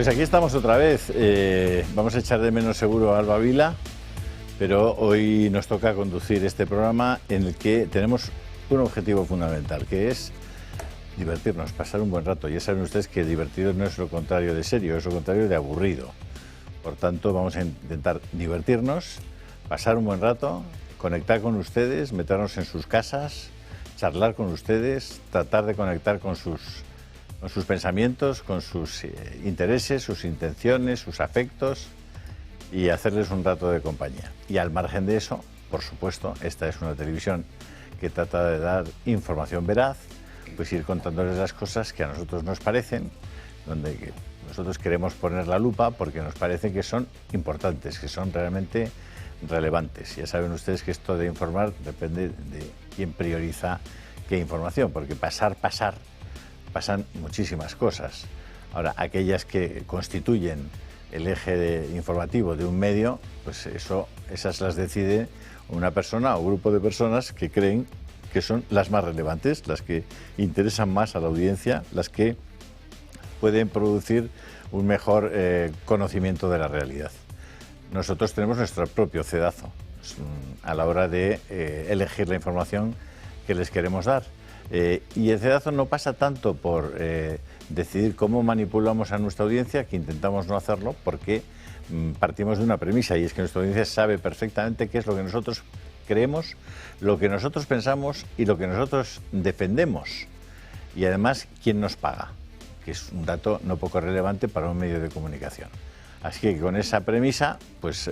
Pues aquí estamos otra vez. Vamos a echar de menos seguro a Alba Vila, pero hoy nos toca conducir este programa en el que tenemos un objetivo fundamental, que es divertirnos, pasar un buen rato. Ya saben ustedes que divertido no es lo contrario de serio, es lo contrario de aburrido. Por tanto, vamos a intentar divertirnos, pasar un buen rato, conectar con ustedes, meternos en sus casas, charlar con ustedes, tratar de conectar con sus pensamientos, con sus intereses, sus intenciones, sus afectos y hacerles un rato de compañía. Y al margen de eso, por supuesto, esta es una televisión que trata de dar información veraz, pues ir contándoles las cosas que a nosotros nos parecen, donde nosotros queremos poner la lupa porque nos parece que son importantes, que son realmente relevantes. Ya saben ustedes que esto de informar depende de quién prioriza qué información, porque pasan muchísimas cosas. Ahora, aquellas que constituyen el eje informativo de un medio, pues esas las decide una persona o grupo de personas que creen que son las más relevantes, las que interesan más a la audiencia, las que pueden producir un mejor conocimiento de la realidad. Nosotros tenemos nuestro propio cedazo a la hora de elegir la información que les queremos dar. Y el cedazo no pasa tanto por decidir cómo manipulamos a nuestra audiencia, que intentamos no hacerlo, porque partimos de una premisa, y es que nuestra audiencia sabe perfectamente qué es lo que nosotros creemos, lo que nosotros pensamos y lo que nosotros defendemos. Y además, quién nos paga, que es un dato no poco relevante para un medio de comunicación. Así que con esa premisa, pues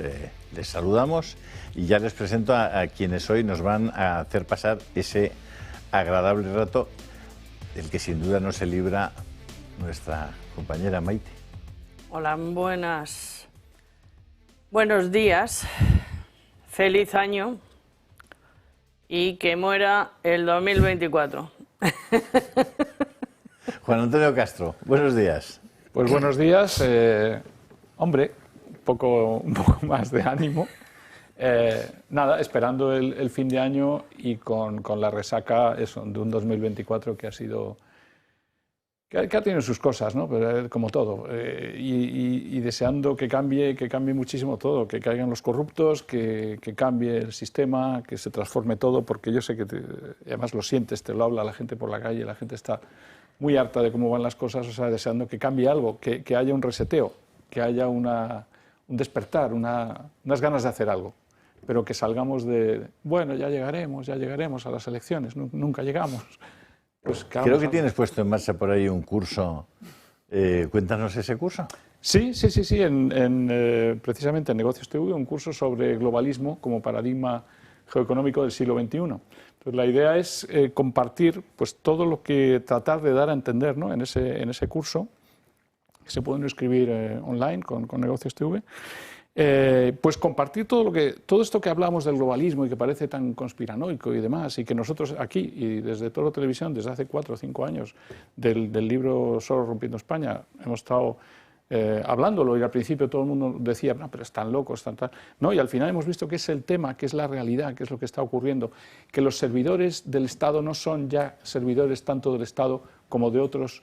les saludamos y ya les presento a quienes hoy nos van a hacer pasar ese agradable rato del que sin duda no se libra nuestra compañera Maite. Hola, buenos días, feliz año y que muera el 2024. Juan Antonio Castro, buenos días. Pues buenos días, hombre, un poco más de ánimo. Nada, esperando el fin de año y con la resaca de un 2024 que ha sido... que ha tenido sus cosas, ¿no? Pero, como todo, y deseando que cambie muchísimo todo, que caigan los corruptos, que cambie el sistema, que se transforme todo, porque yo sé que además lo sientes, te lo habla la gente por la calle, la gente está muy harta de cómo van las cosas, o sea, deseando que cambie algo, que haya un reseteo, que haya un despertar, unas ganas de hacer algo, pero que salgamos de, bueno, ya llegaremos a las elecciones, nunca llegamos. Pues creo que tienes puesto en marcha por ahí un curso. Cuéntanos ese curso. Sí, precisamente en Negocios TV, un curso sobre globalismo como paradigma geoeconómico del siglo XXI. Entonces, la idea es compartir pues, todo lo que tratar de dar a entender, ¿no? en ese curso, que se pueden inscribir online con Negocios TV. Pues compartir todo esto que hablamos del globalismo y que parece tan conspiranoico y demás, y que nosotros aquí, y desde Toro Televisión, desde hace 4 o 5 años, del libro Soros rompiendo España, hemos estado hablándolo, y al principio todo el mundo decía, no, pero están locos, tal. No, y al final hemos visto que es el tema, que es la realidad, que es lo que está ocurriendo, que los servidores del Estado no son ya servidores tanto del Estado como de otros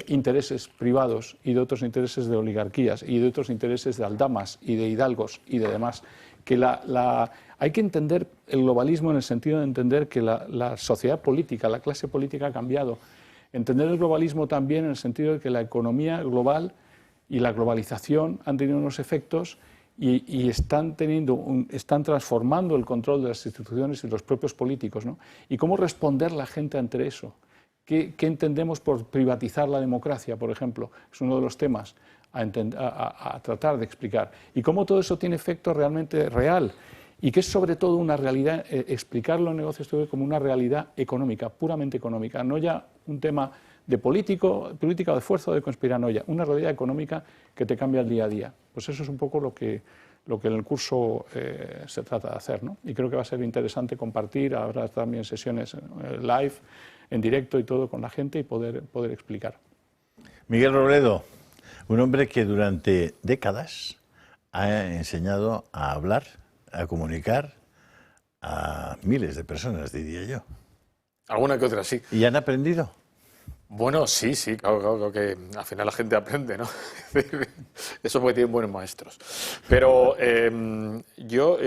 intereses privados y de otros intereses de oligarquías y de otros intereses de aldamas y de hidalgos y de demás, que hay que entender el globalismo en el sentido de entender que la sociedad política, la clase política ha cambiado, entender el globalismo también en el sentido de que la economía global y la globalización han tenido unos efectos y están transformando el control de las instituciones y de los propios políticos, ¿no? Y cómo responder la gente ante eso. ¿Qué entendemos por privatizar la democracia, por ejemplo? Es uno de los temas a tratar de explicar. Y cómo todo eso tiene efecto realmente real. Y que es sobre todo una realidad, explicarlo en Negocios TV como una realidad económica, puramente económica. No ya un tema de política o de fuerza o de conspiranoia. Una realidad económica que te cambia el día a día. Pues eso es un poco lo que en el curso se trata de hacer, ¿no? Y creo que va a ser interesante compartir. Habrá también sesiones live, en directo y todo con la gente y poder explicar. Miguel Robledo, un hombre que durante décadas ha enseñado a hablar, a comunicar a miles de personas, diría yo. Alguna que otra, sí. ¿Y han aprendido? Bueno, sí, claro que al final la gente aprende, ¿no? Eso porque tienen buenos maestros. Pero yo,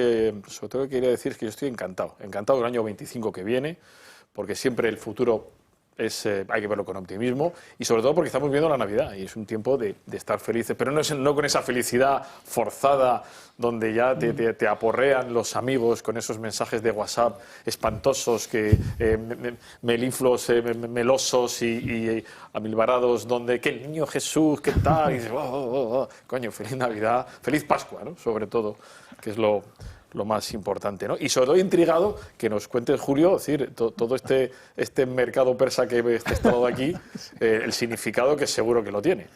sobre todo, quería decir es que yo estoy encantado del año 25 que viene, porque siempre el futuro hay que verlo con optimismo, y sobre todo porque estamos viendo la Navidad y es un tiempo de estar felices, pero no con esa felicidad forzada donde ya te aporrean los amigos con esos mensajes de WhatsApp espantosos, melifluos, melosos y amilvarados, donde que el niño Jesús, ¿qué tal? Y dices, coño, feliz Navidad, feliz Pascua, ¿no? Sobre todo, que es lo más importante, ¿no? Y sobre todo intrigado que nos cuente Julio, es decir, todo este mercado persa que he estado aquí, el significado que seguro que lo tiene.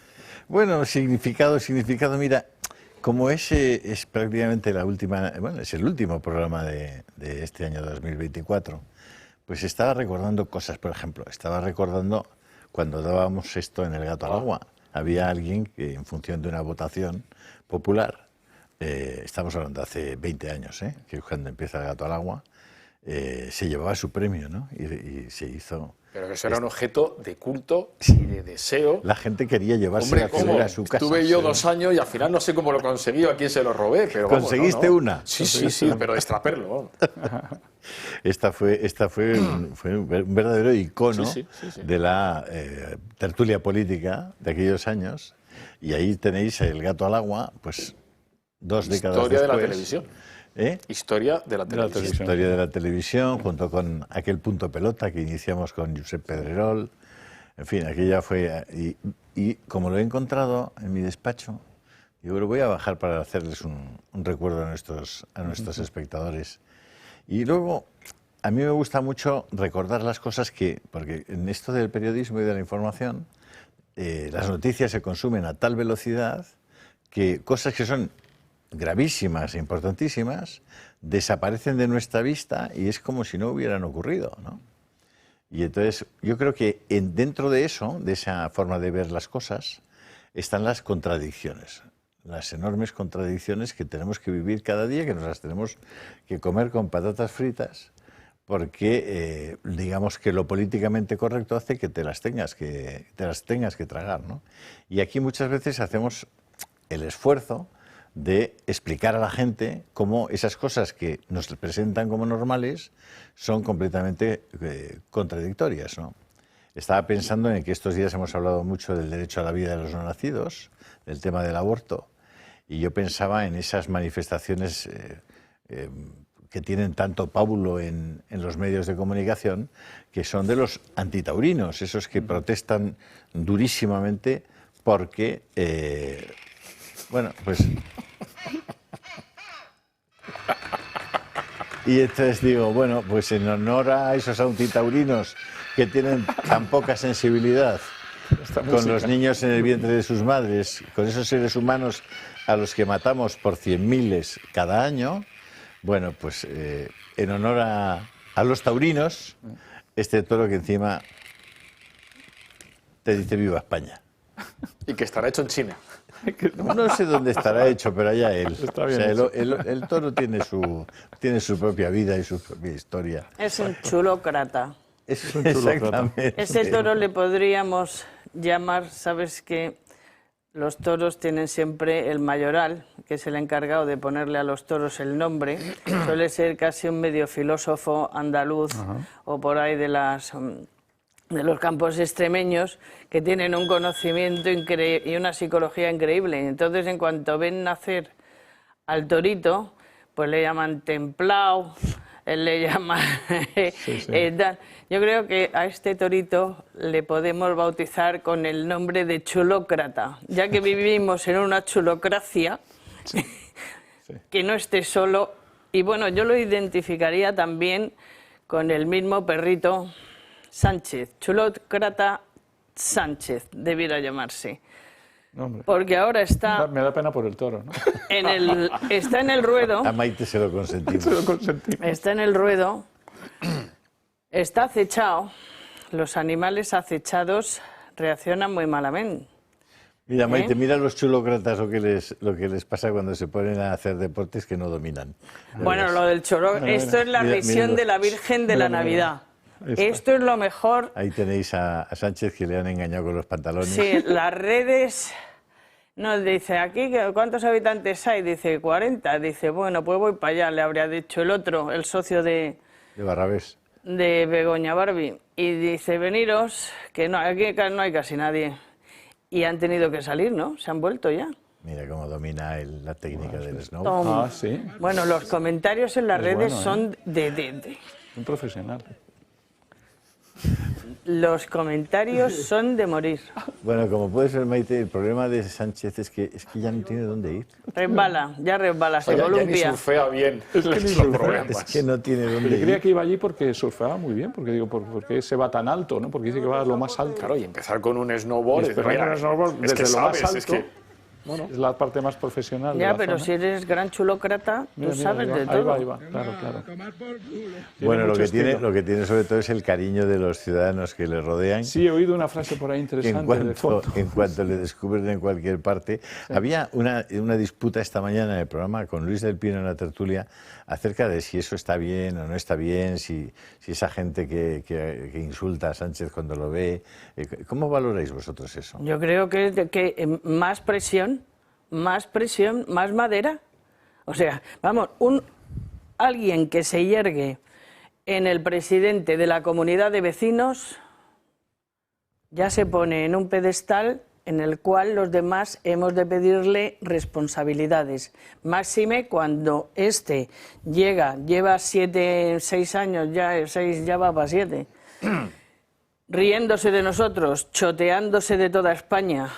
Bueno, significado, mira, como ese es prácticamente es el último programa de este año 2024, pues estaba recordando cosas, por ejemplo, estaba recordando cuando dábamos esto en El Gato al Agua. Había alguien que, en función de una votación popular, estamos hablando de hace 20 años, que cuando empieza El Gato al Agua, se llevaba su premio, ¿no? Y se hizo... Pero que eso era un objeto de culto y de deseo. La gente quería llevarse la celera a su casa. Estuve yo 2 años y al final no sé cómo lo conseguí o a quién se lo robé. Pero ¿Conseguiste una? Sí, pero de extraperlo. Esta fue un verdadero icono de la tertulia política de aquellos años. Y ahí tenéis El Gato al Agua, pues 2 décadas después. Historia de la televisión. Historia de la televisión. Historia de la televisión, junto con aquel Punto Pelota que iniciamos con Josep Pedrerol. En fin, aquella fue... Y como lo he encontrado en mi despacho, digo, lo voy a bajar para hacerles un recuerdo a nuestros espectadores. Y luego, a mí me gusta mucho recordar las cosas porque en esto del periodismo y de la información, las noticias se consumen a tal velocidad que cosas que son gravísimas e importantísimas desaparecen de nuestra vista y es como si no hubieran ocurrido, ¿no? Y entonces yo creo que dentro de eso, de esa forma de ver las cosas, están las contradicciones, las enormes contradicciones que tenemos que vivir cada día, que nos las tenemos que comer con patatas fritas, porque digamos que lo políticamente correcto hace que te las tengas que tragar, ¿no? Y aquí muchas veces hacemos el esfuerzo de explicar a la gente cómo esas cosas que nos presentan como normales son completamente contradictorias, ¿no? Estaba pensando en que estos días hemos hablado mucho del derecho a la vida de los no nacidos, del tema del aborto, y yo pensaba en esas manifestaciones que tienen tanto pábulo en los medios de comunicación, que son de los antitaurinos, esos que protestan durísimamente porque... bueno, pues... Y entonces digo, bueno, pues en honor a esos antitaurinos que tienen tan poca sensibilidad con los niños en el vientre de sus madres, con esos seres humanos a los que matamos por 100.000 cada año, bueno, pues en honor a los taurinos, este toro que encima te dice viva España. Y que estará hecho en China. No sé dónde estará hecho, pero allá él. Está bien, o sea, el toro tiene su propia vida y su propia historia. Es un chulócrata. Es un chulócrata. Ese toro le podríamos llamar, sabes que los toros tienen siempre el mayoral, que es el encargado de ponerle a los toros el nombre. Suele ser casi un medio filósofo andaluz o por ahí de los campos extremeños, que tienen un conocimiento y una psicología increíble. Entonces, en cuanto ven nacer al torito, pues le llaman templao, él le llama... Yo creo que a este torito le podemos bautizar con el nombre de chulócrata, ya que vivimos en una chulocracia, que no esté solo. Y bueno, yo lo identificaría también con el mismo perrito Sánchez, chulócrata Sánchez, debiera llamarse. Hombre, porque ahora está... Me da pena por el toro, ¿no? Está en el ruedo. A Maite se lo consentimos. Está en el ruedo, está acechado. Los animales acechados reaccionan muy malamente. Mira, Maite, mira a los chulócratas lo que les pasa cuando se ponen a hacer deportes que no dominan. Bueno, lo del choro, esto es la visión de la Virgen de la Navidad. Esto es lo mejor. Ahí tenéis a Sánchez, que le han engañado con los pantalones. Sí, las redes... Nos dice, aquí, ¿cuántos habitantes hay? Dice, 40. Dice, bueno, pues voy para allá, le habría dicho el otro, el socio de Barrabés. De Begoña Barbie. Y dice, veniros, que no, aquí no hay casi nadie. Y han tenido que salir, ¿no? Se han vuelto ya. Mira cómo domina la técnica del snow. Ah, sí. Bueno, los comentarios en las redes son Un profesional. Los comentarios son de morir. Bueno, como puedes ver, Maite, el problema de Sánchez es que ya no tiene dónde ir. Resbala, se Ya ni columpia. surfea bien. Es que no tiene dónde Yo ir. creía que iba allí porque surfeaba muy bien, porque digo, ¿por qué se va tan alto? ¿No? Porque dice que va a lo más alto. Claro, y empezar con un snowboard. Y empezar con un snowboard es que desde lo más sabes, es alto. que... Bueno, Es la parte más profesional de Ya, la pero zona. si eres gran chulócrata, Mira, tú mira, sabes de ahí todo. va, ahí va, claro, claro. Bueno, lo mucho que tiene estilo. sobre todo es el cariño de los ciudadanos que le rodean. Sí, he oído una frase por ahí Que interesante de foto. en cuanto le descubren en cualquier parte. Había una disputa esta mañana en el programa con Luis del Pino en la tertulia acerca de si eso está bien o no está bien, si esa gente que insulta a Sánchez cuando lo ve. ¿Cómo valoráis vosotros eso? Yo creo que más presión, más madera. O sea, vamos, alguien que se yergue en el presidente de la comunidad de vecinos ya se pone en un pedestal en el cual los demás hemos de pedirle responsabilidades. Máxime cuando lleva 6 años, ya va para 7, riéndose de nosotros, choteándose de toda España,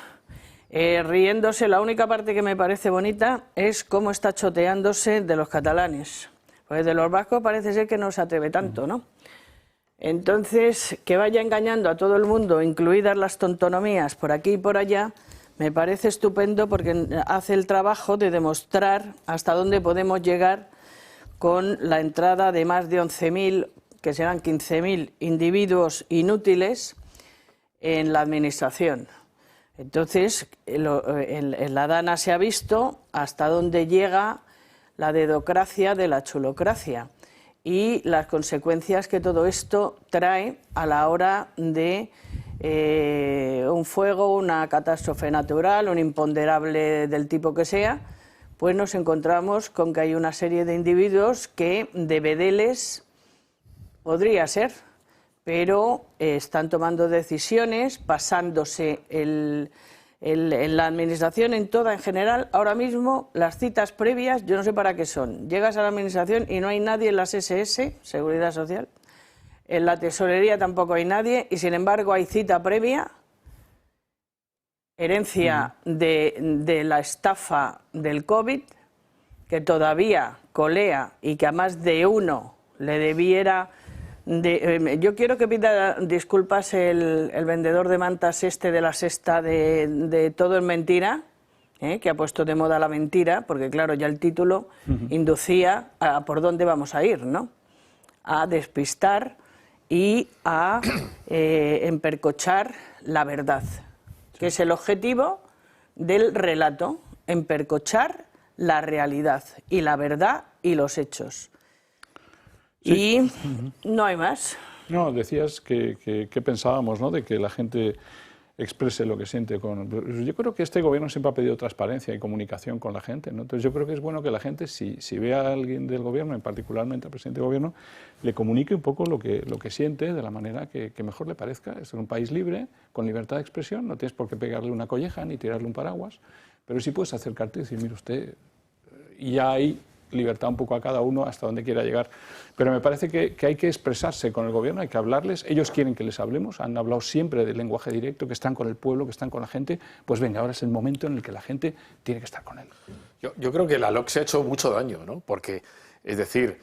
riéndose. La única parte que me parece bonita es cómo está choteándose de los catalanes. Pues de los vascos parece ser que no se atreve tanto, ¿no? Entonces, que vaya engañando a todo el mundo, incluidas las tontonomías por aquí y por allá, me parece estupendo porque hace el trabajo de demostrar hasta dónde podemos llegar con la entrada de más de 11.000, que serán 15.000 individuos inútiles en la administración. Entonces, en la Dana se ha visto hasta dónde llega la dedocracia de la chulocracia y las consecuencias que todo esto trae a la hora de un fuego, una catástrofe natural, un imponderable del tipo que sea, pues nos encontramos con que hay una serie de individuos que de bedeles podría ser, pero están tomando decisiones, pasándose en la administración, en toda en general. Ahora mismo las citas previas, yo no sé para qué son. Llegas a la administración y no hay nadie en las SS, Seguridad Social, en la tesorería tampoco hay nadie, y sin embargo hay cita previa, herencia de la estafa del COVID, que todavía colea y que a más de uno le debiera... yo quiero que pida disculpas el vendedor de mantas de la Sexta de Todo es Mentira, que ha puesto de moda la mentira, porque claro, ya el título inducía a por dónde vamos a ir, ¿no? A despistar y a empercochar la verdad, que es el objetivo del relato, empercochar la realidad y la verdad y los hechos. Sí. Y no hay más. No, decías que pensábamos, ¿no?, de que la gente exprese lo que siente. Yo creo que este gobierno siempre ha pedido transparencia y comunicación con la gente, ¿no? Entonces yo creo que es bueno que la gente, si ve a alguien del gobierno, y particularmente al presidente del gobierno, le comunique un poco lo que siente de la manera que mejor le parezca. Es un país libre, con libertad de expresión, no tienes por qué pegarle una colleja ni tirarle un paraguas, pero sí puedes acercarte y decir, mire usted, y ya hay libertad un poco a cada uno hasta donde quiera llegar. Pero me parece que hay que expresarse con el gobierno, hay que hablarles. Ellos quieren que les hablemos, han hablado siempre del lenguaje directo, que están con el pueblo, que están con la gente. Pues venga, ahora es el momento en el que la gente tiene que estar con él. Yo creo que la LOC se ha hecho mucho daño, ¿no? Porque, es decir,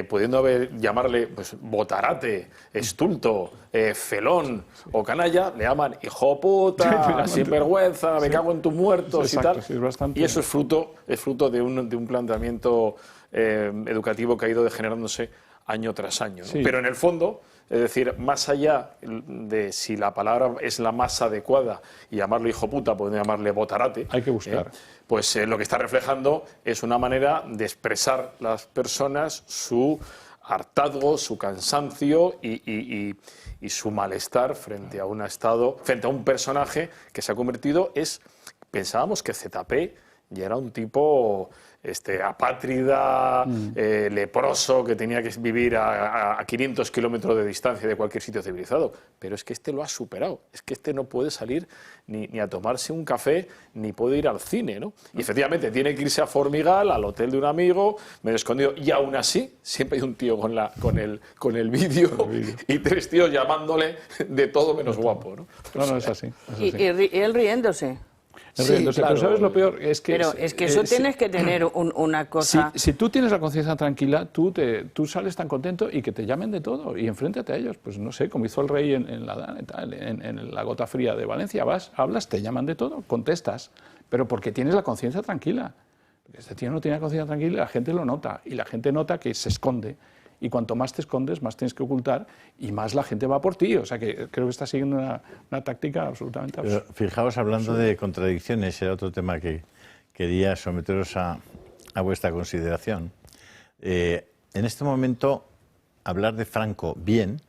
pudiendo llamarle pues, botarate, estulto, felón o canalla, le llaman hijo puta, sinvergüenza, me cago en tus muertos. Exacto, y tal. Sí, es bastante... Y eso es fruto de un planteamiento educativo que ha ido degenerándose año tras año, ¿no? Sí. Pero en el fondo, es decir, más allá de si la palabra es la más adecuada y llamarlo hijo puta, pueden llamarle botarate. Hay que buscar. Pues lo que está reflejando es una manera de expresar las personas su hartazgo, su cansancio y su malestar frente a un Estado, frente a un personaje que se ha convertido, pensábamos que ZP ya era un tipo apátrida, leproso, que tenía que vivir a 500 kilómetros de distancia de cualquier sitio civilizado. Pero es que lo ha superado. Es que no puede salir ni a tomarse un café, ni puede ir al cine, ¿no? Y efectivamente tiene que irse a Formigal, al hotel de un amigo, medio escondido. Y aún así, siempre hay un tío con el vídeo y 3 tíos llamándole de todo menos guapo, ¿no? No, es así. Y él riéndose. Sí, claro. Pero ¿sabes lo peor? Es que eso tienes que tener una cosa... Si tú tienes la conciencia tranquila, tú sales tan contento y que te llamen de todo y enfréntate a ellos. Pues no sé, como hizo el rey en la Gota Fría de Valencia. Vas, hablas, te llaman de todo, contestas, pero porque tienes la conciencia tranquila. Porque este tío no tiene la conciencia tranquila y la gente lo nota. Y la gente nota que se esconde. Y cuanto más te escondes, más tienes que ocultar y más la gente va por ti. O sea que creo que está siguiendo una táctica absolutamente absurda. Pero fijaos, hablando de contradicciones, era otro tema que quería someteros a vuestra consideración. En este momento, hablar de Franco bien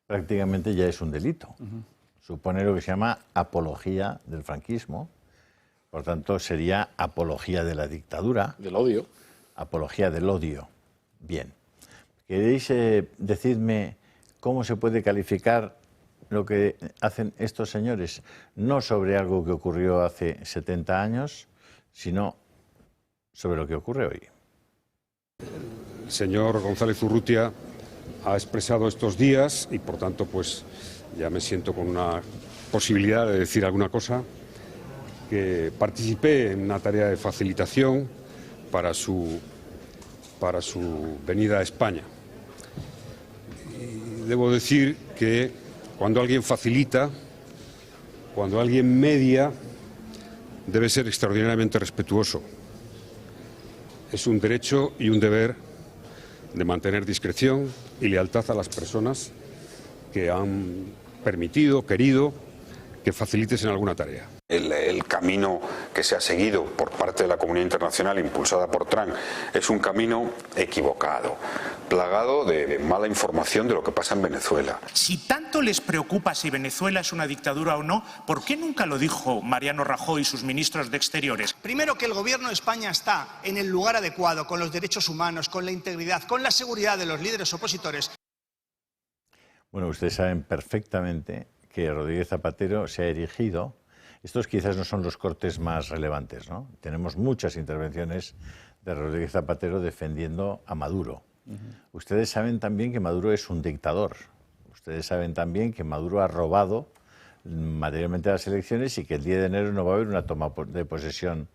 prácticamente ya es un delito. Supone lo que se llama apología del franquismo. Por tanto, sería apología de la dictadura. Del odio. Apología del odio. Bien. ¿Queréis decirme cómo se puede calificar lo que hacen estos señores? No sobre algo que ocurrió hace 70 años, sino sobre lo que ocurre hoy. El señor González Urrutia ha expresado estos días, y por tanto pues ya me siento con una posibilidad de decir alguna cosa, que participé en una tarea de facilitación para su venida a España. Y debo decir que cuando alguien facilita, cuando alguien media, debe ser extraordinariamente respetuoso. Es un derecho y un deber de mantener discreción y lealtad a las personas que han permitido, querido, que facilites en alguna tarea. El camino que se ha seguido por parte de la comunidad internacional impulsada por Trump es un camino equivocado, plagado de mala información de lo que pasa en Venezuela. Si tanto les preocupa si Venezuela es una dictadura o no, ¿por qué nunca lo dijo Mariano Rajoy y sus ministros de Exteriores? Primero, que el gobierno de España está en el lugar adecuado, con los derechos humanos, con la integridad, con la seguridad de los líderes opositores. Bueno, ustedes saben perfectamente que Rodríguez Zapatero se ha erigido. Estos quizás no son los cortes más relevantes, ¿no? Tenemos muchas intervenciones de Rodríguez Zapatero defendiendo a Maduro. Ustedes saben también que Maduro es un dictador. Ustedes saben también que Maduro ha robado materialmente las elecciones y que el 10 de enero no va a haber una toma de posesión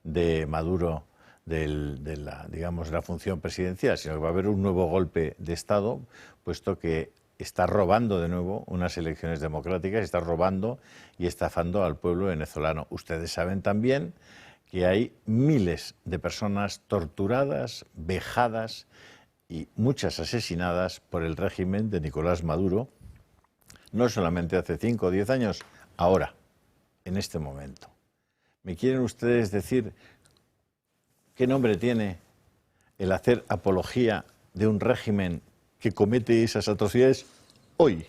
de Maduro de la función presidencial, sino que va a haber un nuevo golpe de Estado, puesto que está robando de nuevo unas elecciones democráticas, está robando y estafando al pueblo venezolano. Ustedes saben también que hay miles de personas torturadas, vejadas y muchas asesinadas por el régimen de Nicolás Maduro, no solamente hace 5 o 10 años, ahora, en este momento. ¿Me quieren ustedes decir qué nombre tiene el hacer apología de un régimen que comete esas atrocidades hoy?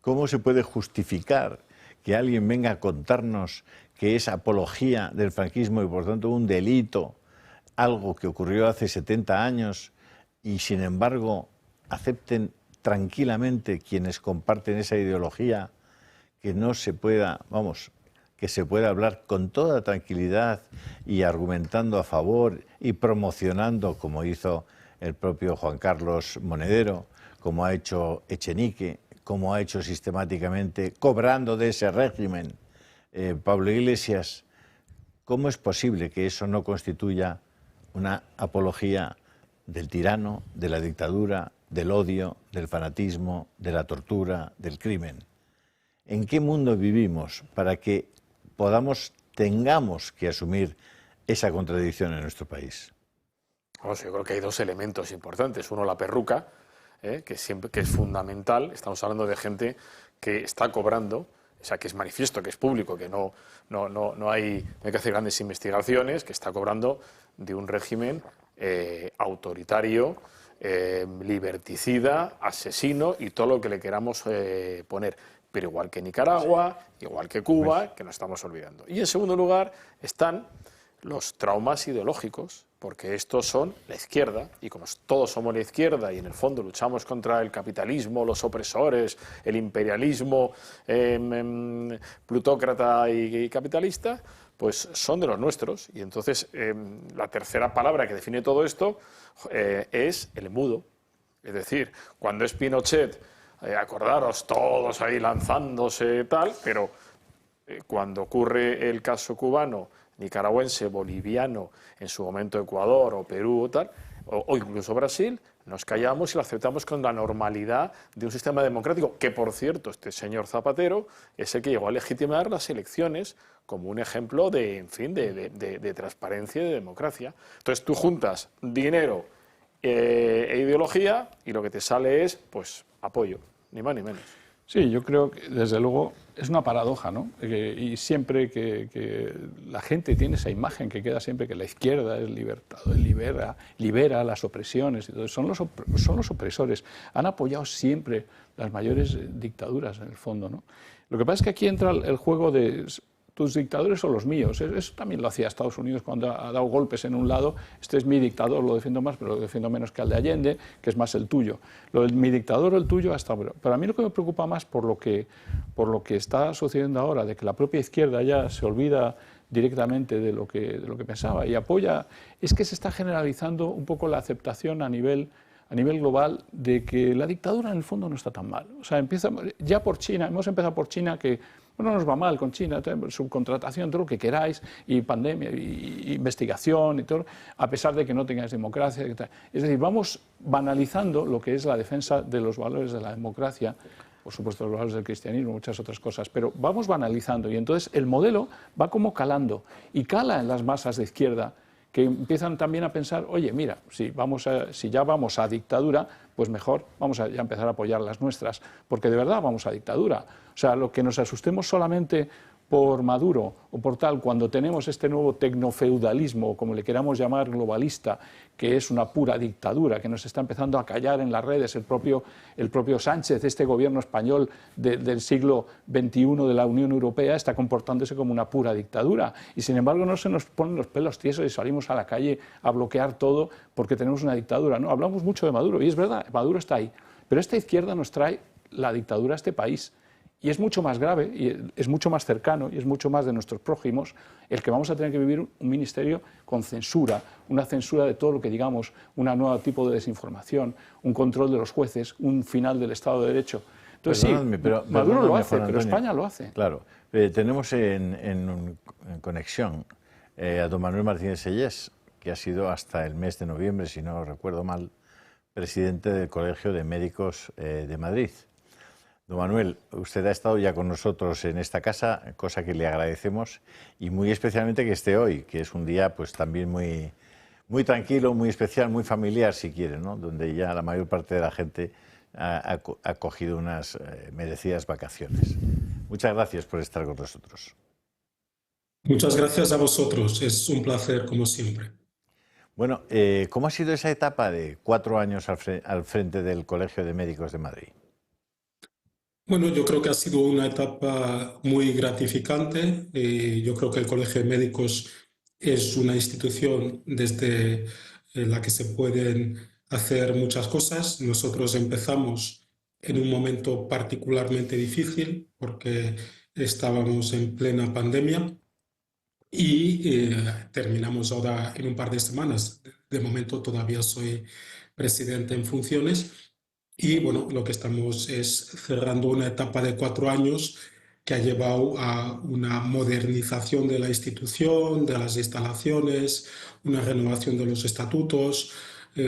¿Cómo se puede justificar que alguien venga a contarnos que es apología del franquismo y por tanto un delito, algo que ocurrió hace 70 años y sin embargo acepten tranquilamente quienes comparten esa ideología que no se pueda, que se pueda hablar con toda tranquilidad y argumentando a favor y promocionando, como hizo el propio Juan Carlos Monedero, como ha hecho Echenique, como ha hecho sistemáticamente, cobrando de ese régimen Pablo Iglesias? ¿Cómo es posible que eso no constituya una apología del tirano, de la dictadura, del odio, del fanatismo, de la tortura, del crimen? ¿En qué mundo vivimos para que tengamos que asumir esa contradicción en nuestro país? Yo creo que hay 2 elementos importantes. Uno, la perruca, que es fundamental. Estamos hablando de gente que está cobrando, o sea, que es manifiesto, que es público, que no hay que hacer grandes investigaciones, que está cobrando de un régimen autoritario, liberticida, asesino y todo lo que le queramos poner. Pero igual que Nicaragua, igual que Cuba, que nos estamos olvidando. Y en segundo lugar están los traumas ideológicos, porque estos son la izquierda, y como todos somos la izquierda y en el fondo luchamos contra el capitalismo, los opresores, el imperialismo plutócrata y capitalista, pues son de los nuestros. Y entonces la tercera palabra que define todo esto es el mudo. Es decir, cuando es Pinochet, acordaros, todos ahí lanzándose tal, pero cuando ocurre el caso cubano, nicaragüense, boliviano, en su momento Ecuador o Perú o tal, o incluso Brasil, nos callamos y lo aceptamos con la normalidad de un sistema democrático, que por cierto, este señor Zapatero es el que llegó a legitimar las elecciones como un ejemplo de, en fin, de transparencia y de democracia. Entonces tú juntas dinero e ideología y lo que te sale es, pues, apoyo, ni más ni menos. Sí, yo creo que desde luego es una paradoja, ¿no? Y siempre que la gente tiene esa imagen que queda siempre que la izquierda es libera las opresiones y todo, son los opresores. Han apoyado siempre las mayores dictaduras en el fondo, ¿no? Lo que pasa es que aquí entra el juego de tus dictadores o los míos. Eso también lo hacía Estados Unidos cuando ha dado golpes en un lado. Este es mi dictador, lo defiendo más, pero lo defiendo menos que al de Allende, que es más el tuyo. Lo de mi dictador o el tuyo ha estado... Pero a mí lo que me preocupa más por lo que está sucediendo ahora, de que la propia izquierda ya se olvida directamente de lo que pensaba y apoya, es que se está generalizando un poco la aceptación a nivel global de que la dictadura en el fondo no está tan mal. O sea, empieza ya por China, hemos empezado por China, que no nos va mal con China, subcontratación, todo lo que queráis, y pandemia, y investigación, y todo, a pesar de que no tengáis democracia. Es decir, vamos banalizando lo que es la defensa de los valores de la democracia, por supuesto los valores del cristianismo, muchas otras cosas, pero vamos banalizando, y entonces el modelo va como calando, y cala en las masas de izquierda, que empiezan también a pensar, oye, mira, si ya vamos a dictadura, pues mejor vamos a ya empezar a apoyar las nuestras, porque de verdad vamos a dictadura. O sea, lo que nos asustemos solamente por Maduro o por tal, cuando tenemos este nuevo tecnofeudalismo, como le queramos llamar, globalista, que es una pura dictadura, que nos está empezando a callar en las redes, el propio Sánchez, este gobierno español del siglo XXI de la Unión Europea, está comportándose como una pura dictadura. Y sin embargo no se nos ponen los pelos tiesos y salimos a la calle a bloquear todo porque tenemos una dictadura. No, hablamos mucho de Maduro, y es verdad, Maduro está ahí. Pero esta izquierda nos trae la dictadura a este país. Y es mucho más grave, y es mucho más cercano, y es mucho más de nuestros prójimos, el que vamos a tener que vivir un ministerio con censura, una censura de todo lo que digamos, un nuevo tipo de desinformación, un control de los jueces, un final del Estado de Derecho. Entonces Maduro lo hace, pero España lo hace. Claro, tenemos en conexión a don Manuel Martínez Sellés, que ha sido hasta el mes de noviembre, si no recuerdo mal, presidente del Colegio de Médicos de Madrid. Don Manuel, usted ha estado ya con nosotros en esta casa, cosa que le agradecemos, y muy especialmente que esté hoy, que es un día pues también muy tranquilo, muy especial, muy familiar si quiere, ¿no? Donde ya la mayor parte de la gente ha cogido unas merecidas vacaciones. Muchas gracias por estar con nosotros. Muchas gracias a vosotros, es un placer como siempre. Bueno, ¿cómo ha sido esa etapa de 4 años al frente del Colegio de Médicos de Madrid? Bueno, yo creo que ha sido una etapa muy gratificante. Yo creo que el Colegio de Médicos es una institución desde la que se pueden hacer muchas cosas. Nosotros empezamos en un momento particularmente difícil porque estábamos en plena pandemia y terminamos ahora en un par de semanas. De momento todavía soy presidente en funciones. Y bueno, lo que estamos es cerrando una etapa de 4 años que ha llevado a una modernización de la institución, de las instalaciones, una renovación de los estatutos.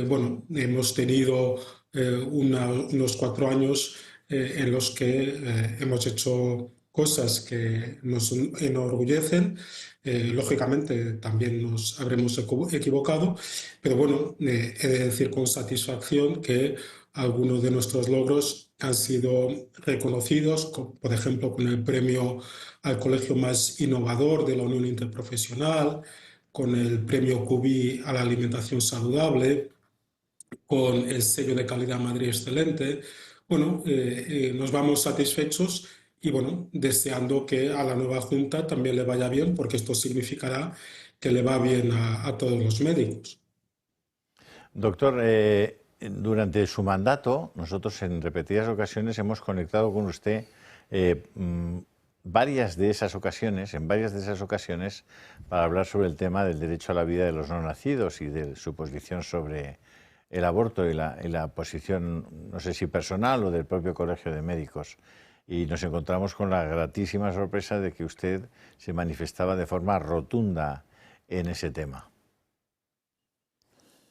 Bueno, hemos tenido unos 4 años en los que hemos hecho cosas que nos enorgullecen. Lógicamente también nos habremos equivocado, pero bueno, he de decir con satisfacción que algunos de nuestros logros han sido reconocidos, por ejemplo, con el premio al colegio más innovador de la Unión Interprofesional, con el premio QBI a la alimentación saludable, con el sello de calidad Madrid Excelente. Bueno, nos vamos satisfechos y bueno, deseando que a la nueva Junta también le vaya bien, porque esto significará que le va bien a todos los médicos. Doctor, durante su mandato, nosotros en repetidas ocasiones hemos conectado con usted en varias de esas ocasiones para hablar sobre el tema del derecho a la vida de los no nacidos y de su posición sobre el aborto y la posición, no sé si personal o del propio Colegio de Médicos. Y nos encontramos con la gratísima sorpresa de que usted se manifestaba de forma rotunda en ese tema.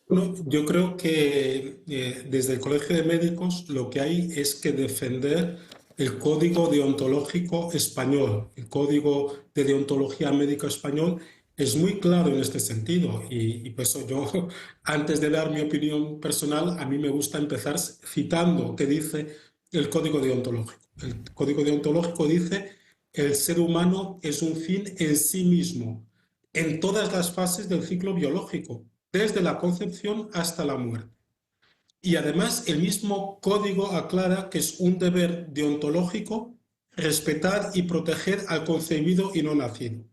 Bueno, yo creo que desde el Colegio de Médicos lo que hay es que defender el Código Deontológico Español. El Código de Deontología Médica Español es muy claro en este sentido y por eso yo, antes de dar mi opinión personal, a mí me gusta empezar citando qué dice el Código Deontológico. El Código Deontológico dice: el ser humano es un fin en sí mismo, en todas las fases del ciclo biológico, desde la concepción hasta la muerte. Y además el mismo código aclara que es un deber deontológico respetar y proteger al concebido y no nacido.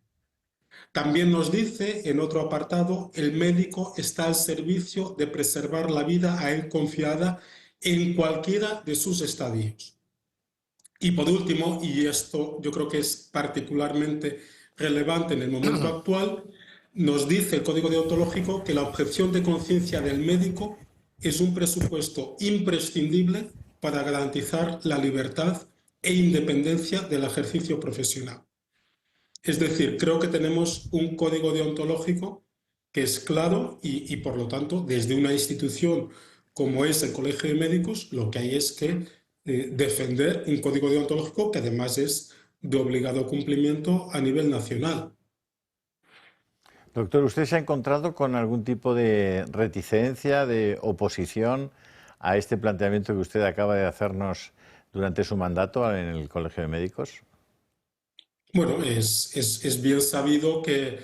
También nos dice en otro apartado: el médico está al servicio de preservar la vida a él confiada en cualquiera de sus estadios. Y por último, y esto yo creo que es particularmente relevante en el momento actual, nos dice el Código Deontológico que la objeción de conciencia del médico es un presupuesto imprescindible para garantizar la libertad e independencia del ejercicio profesional. Es decir, creo que tenemos un código deontológico que es claro y por lo tanto, desde una institución como es el Colegio de Médicos, lo que hay es que defender un código deontológico que además es de obligado cumplimiento a nivel nacional. Doctor, ¿usted se ha encontrado con algún tipo de reticencia, de oposición a este planteamiento que usted acaba de hacernos durante su mandato en el Colegio de Médicos? Bueno, es bien sabido que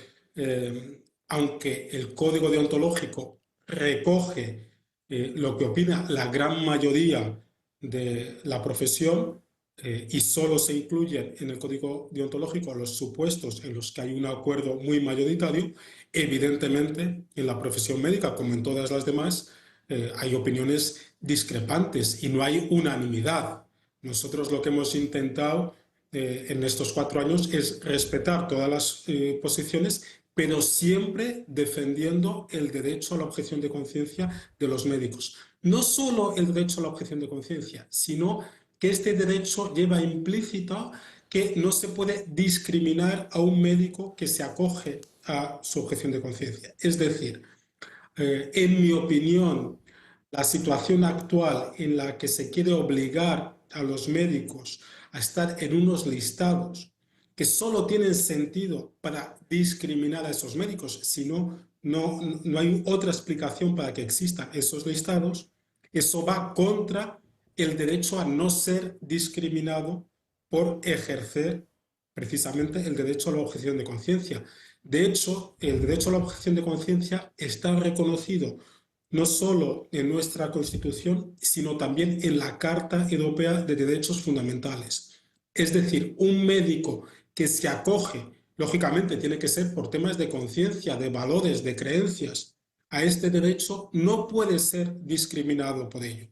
aunque el código deontológico recoge lo que opina la gran mayoría de la profesión y solo se incluyen en el código deontológico los supuestos en los que hay un acuerdo muy mayoritario, evidentemente en la profesión médica, como en todas las demás, hay opiniones discrepantes y no hay unanimidad. Nosotros lo que hemos intentado en estos 4 años es respetar todas las posiciones, pero siempre defendiendo el derecho a la objeción de conciencia de los médicos. No solo el derecho a la objeción de conciencia, sino que este derecho lleva implícito que no se puede discriminar a un médico que se acoge a su objeción de conciencia. Es decir, en mi opinión, la situación actual en la que se quiere obligar a los médicos a estar en unos listados que solo tienen sentido para discriminar a esos médicos, sino no hay otra explicación para que existan esos listados, eso va contra el derecho a no ser discriminado por ejercer precisamente el derecho a la objeción de conciencia. De hecho, el derecho a la objeción de conciencia está reconocido no solo en nuestra Constitución, sino también en la Carta Europea de Derechos Fundamentales. Es decir, un médico que se acoge, lógicamente tiene que ser por temas de conciencia, de valores, de creencias, a este derecho, no puede ser discriminado por ello.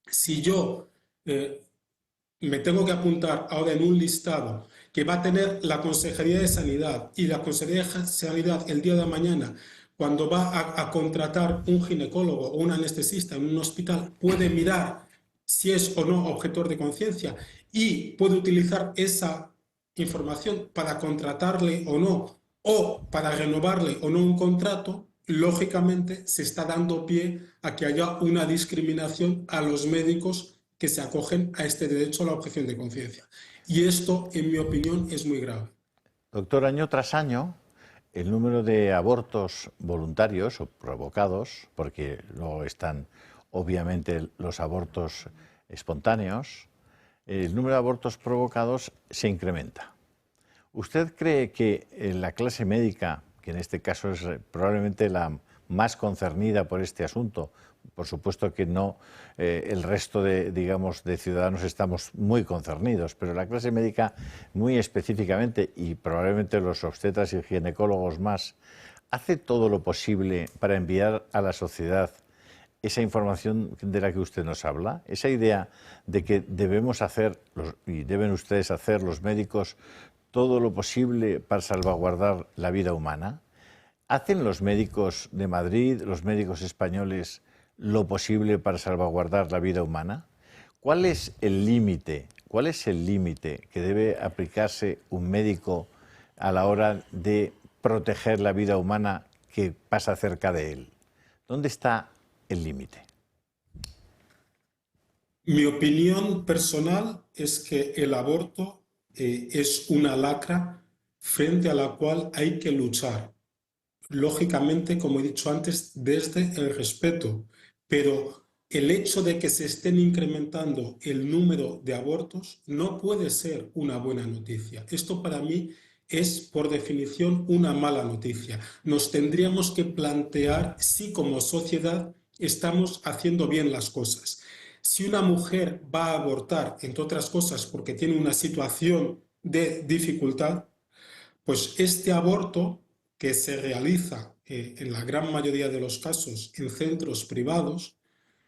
Si yo me tengo que apuntar ahora en un listado que va a tener la Consejería de Sanidad y la Consejería de Sanidad el día de mañana, cuando va a contratar un ginecólogo o un anestesista en un hospital, puede mirar si es o no objetor de conciencia y puede utilizar esa información para contratarle o no, o para renovarle o no un contrato, lógicamente se está dando pie a que haya una discriminación a los médicos que se acogen a este derecho a la objeción de conciencia. Y esto, en mi opinión, es muy grave. Doctor, año tras año, el número de abortos voluntarios o provocados, porque luego están obviamente los abortos espontáneos, el número de abortos provocados se incrementa. ¿Usted cree que la clase médica, que en este caso es probablemente la más concernida por este asunto, por supuesto que no, el resto de, digamos, de ciudadanos estamos muy concernidos, pero la clase médica muy específicamente, y probablemente los obstetras y ginecólogos más, hace todo lo posible para enviar a la sociedad esa información de la que usted nos habla, esa idea de que debemos hacer, y deben ustedes hacer los médicos, todo lo posible para salvaguardar la vida humana. ¿Hacen los médicos de Madrid, los médicos españoles, lo posible para salvaguardar la vida humana? ¿Cuál es el límite? ¿Cuál es el límite que debe aplicarse un médico a la hora de proteger la vida humana que pasa cerca de él? ¿Dónde está el límite? Mi opinión personal es que el aborto es una lacra frente a la cual hay que luchar. Lógicamente, como he dicho antes, desde el respeto, pero el hecho de que se estén incrementando el número de abortos no puede ser una buena noticia. Esto para mí es, por definición, una mala noticia. Nos tendríamos que plantear si como sociedad estamos haciendo bien las cosas. Si una mujer va a abortar, entre otras cosas, porque tiene una situación de dificultad, pues este aborto que se realiza en la gran mayoría de los casos en centros privados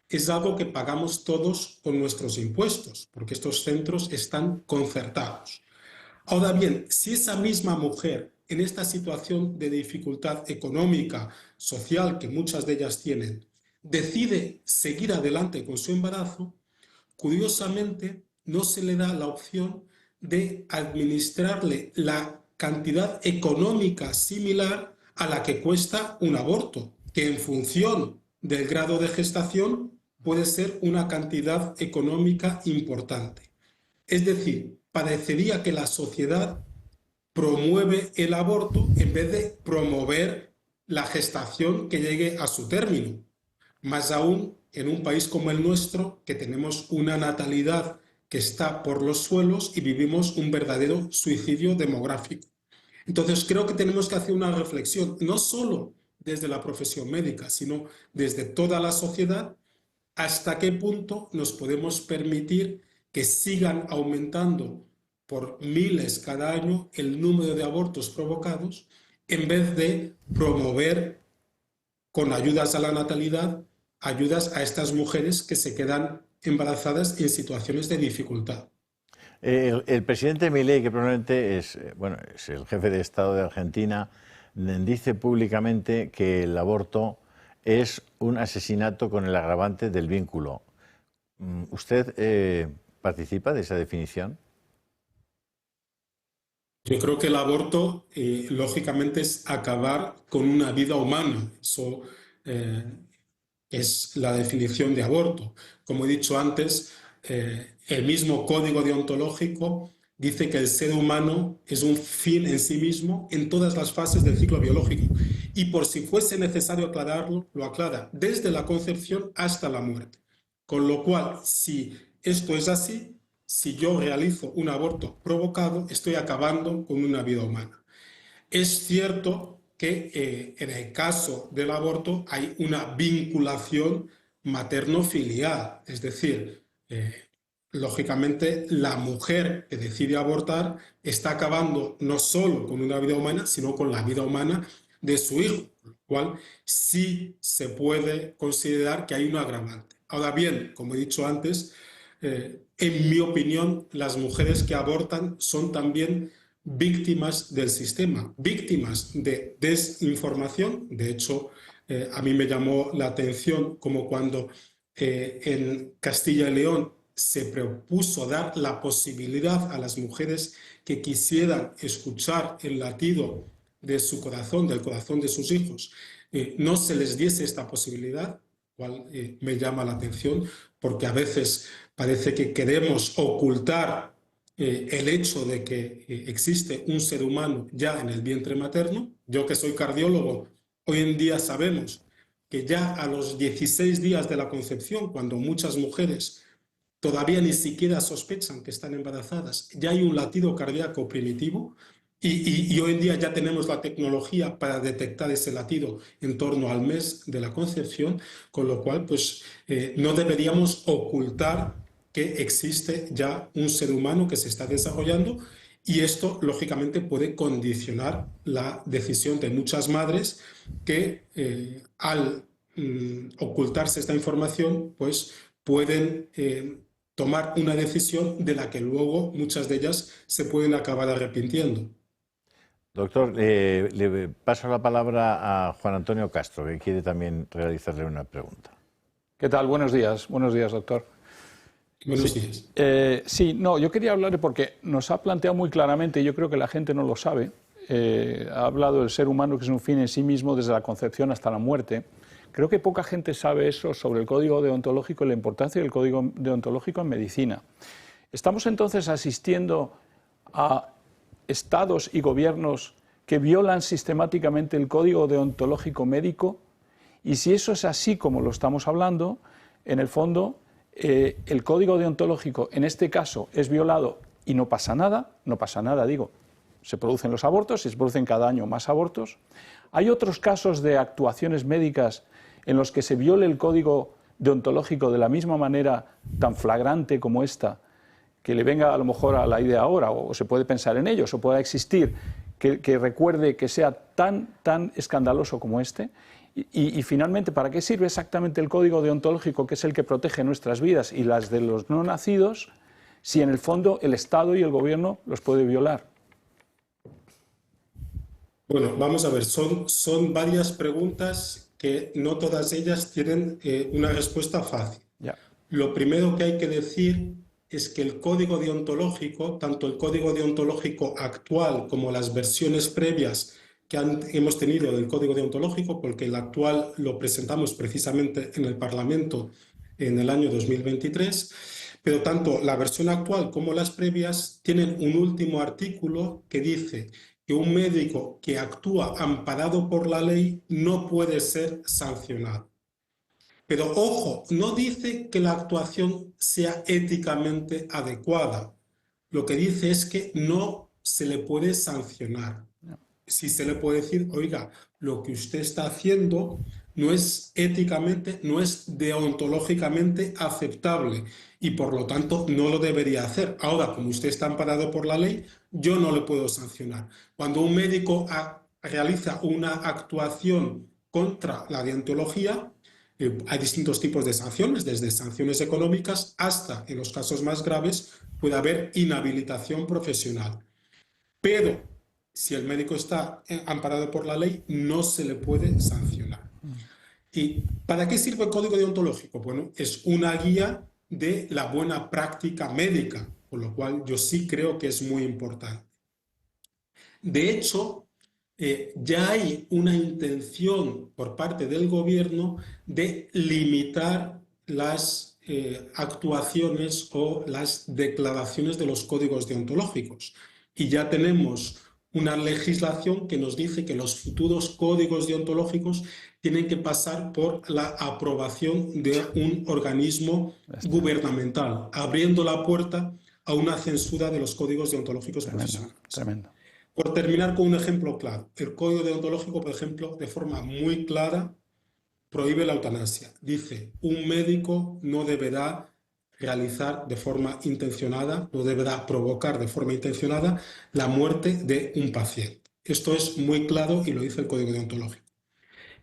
es algo que pagamos todos con nuestros impuestos, porque estos centros están concertados. Ahora bien, si esa misma mujer en esta situación de dificultad económica, social, que muchas de ellas tienen, decide seguir adelante con su embarazo, curiosamente no se le da la opción de administrarle la cantidad económica similar a la que cuesta un aborto, que en función del grado de gestación puede ser una cantidad económica importante. Es decir, parecería que la sociedad promueve el aborto en vez de promover la gestación que llegue a su término. Más aún en un país como el nuestro, que tenemos una natalidad que está por los suelos y vivimos un verdadero suicidio demográfico. Entonces creo que tenemos que hacer una reflexión, no solo desde la profesión médica, sino desde toda la sociedad, hasta qué punto nos podemos permitir que sigan aumentando por miles cada año el número de abortos provocados, en vez de promover con ayudas a la natalidad, ayudas a estas mujeres que se quedan embarazadas en situaciones de dificultad. El presidente Milei, que probablemente es el jefe de Estado de Argentina, dice públicamente que el aborto es un asesinato con el agravante del vínculo. ¿Usted participa de esa definición? Yo creo que el aborto, lógicamente, es acabar con una vida humana. Eso es la definición de aborto. Como he dicho antes, el mismo código deontológico dice que el ser humano es un fin en sí mismo en todas las fases del ciclo biológico. Y por si fuese necesario aclararlo, lo aclara desde la concepción hasta la muerte. Con lo cual, si esto es así, si yo realizo un aborto provocado, estoy acabando con una vida humana. Es cierto que en el caso del aborto hay una vinculación materno-filial, es decir, lógicamente la mujer que decide abortar está acabando no solo con una vida humana, sino con la vida humana de su hijo, con lo cual sí se puede considerar que hay un agravante. Ahora bien, como he dicho antes, en mi opinión, las mujeres que abortan son también víctimas del sistema, víctimas de desinformación. De hecho, a mí me llamó la atención como cuando en Castilla y León se propuso dar la posibilidad a las mujeres que quisieran escuchar el latido de su corazón, del corazón de sus hijos, no se les diese esta posibilidad, cual me llama la atención, porque a veces parece que queremos ocultar el hecho de que existe un ser humano ya en el vientre materno. Yo que soy cardiólogo, hoy en día sabemos que ya a los 16 días de la concepción, cuando muchas mujeres todavía ni siquiera sospechan que están embarazadas, ya hay un latido cardíaco primitivo, Y hoy en día ya tenemos la tecnología para detectar ese latido en torno al mes de la concepción, con lo cual pues, no deberíamos ocultar que existe ya un ser humano que se está desarrollando, y esto lógicamente puede condicionar la decisión de muchas madres que al ocultarse esta información pues pueden tomar una decisión de la que luego muchas de ellas se pueden acabar arrepintiendo. Doctor, le paso la palabra a Juan Antonio Castro, que quiere también realizarle una pregunta. ¿Qué tal? Buenos días, doctor. Buenos días. Yo quería hablarle porque nos ha planteado muy claramente, y yo creo que la gente no lo sabe, ha hablado del ser humano que es un fin en sí mismo desde la concepción hasta la muerte. Creo que poca gente sabe eso sobre el código deontológico y la importancia del código deontológico en medicina. Estamos entonces asistiendo a estados y gobiernos que violan sistemáticamente el código deontológico médico, y si eso es así como lo estamos hablando, en el fondo el código deontológico en este caso es violado y no pasa nada, digo, se producen los abortos y se producen cada año más abortos. Hay otros casos de actuaciones médicas en los que se viole el código deontológico de la misma manera tan flagrante como esta, que le venga a lo mejor a la idea ahora, o se puede pensar en ellos, o pueda existir, que recuerde que sea tan escandaloso como este. Y finalmente, ¿para qué sirve exactamente el código deontológico, que es el que protege nuestras vidas y las de los no nacidos, si en el fondo el Estado y el Gobierno los puede violar? Bueno, vamos a ver, son varias preguntas que no todas ellas tienen una respuesta fácil. Ya. Lo primero que hay que decir es que el código deontológico, tanto el código deontológico actual como las versiones previas que hemos tenido del código deontológico, porque el actual lo presentamos precisamente en el Parlamento en el año 2023, pero tanto la versión actual como las previas tienen un último artículo que dice que un médico que actúa amparado por la ley no puede ser sancionado. Pero ojo, no dice que la actuación sea éticamente adecuada. Lo que dice es que no se le puede sancionar. Sí se le puede decir, oiga, lo que usted está haciendo no es éticamente, no es deontológicamente aceptable y por lo tanto no lo debería hacer. Ahora, como usted está amparado por la ley, yo no le puedo sancionar. Cuando un médico realiza una actuación contra la deontología, hay distintos tipos de sanciones, desde sanciones económicas hasta, en los casos más graves, puede haber inhabilitación profesional. Pero si el médico está amparado por la ley, no se le puede sancionar. ¿Y para qué sirve el código deontológico? Bueno, es una guía de la buena práctica médica, por lo cual yo sí creo que es muy importante. De hecho, ya hay una intención por parte del gobierno de limitar las actuaciones o las declaraciones de los códigos deontológicos. Y ya tenemos una legislación que nos dice que los futuros códigos deontológicos tienen que pasar por la aprobación de un organismo gubernamental, abriendo la puerta a una censura de los códigos deontológicos profesionales. Tremendo. Por terminar con un ejemplo claro, el código deontológico, por ejemplo, de forma muy clara, prohíbe la eutanasia. Dice, un médico no deberá realizar de forma intencionada, no deberá provocar de forma intencionada la muerte de un paciente. Esto es muy claro y lo dice el código deontológico.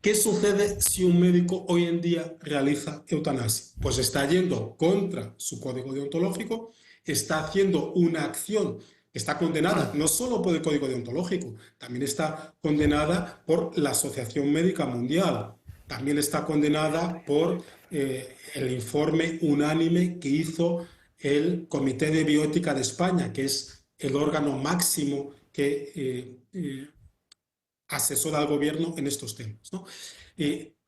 ¿Qué sucede si un médico hoy en día realiza eutanasia? Pues está yendo contra su código deontológico, está haciendo una acción que está condenada no solo por el código deontológico, también está condenada por la Asociación Médica Mundial, también está condenada por el informe unánime que hizo el Comité de Bioética de España, que es el órgano máximo que asesora al gobierno en estos temas, ¿no?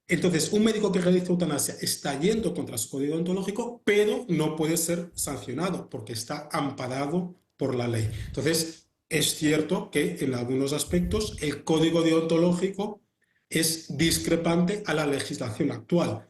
Entonces, un médico que realiza eutanasia está yendo contra su código deontológico, pero no puede ser sancionado porque está amparado por la ley. Entonces, es cierto que en algunos aspectos el código deontológico es discrepante a la legislación actual.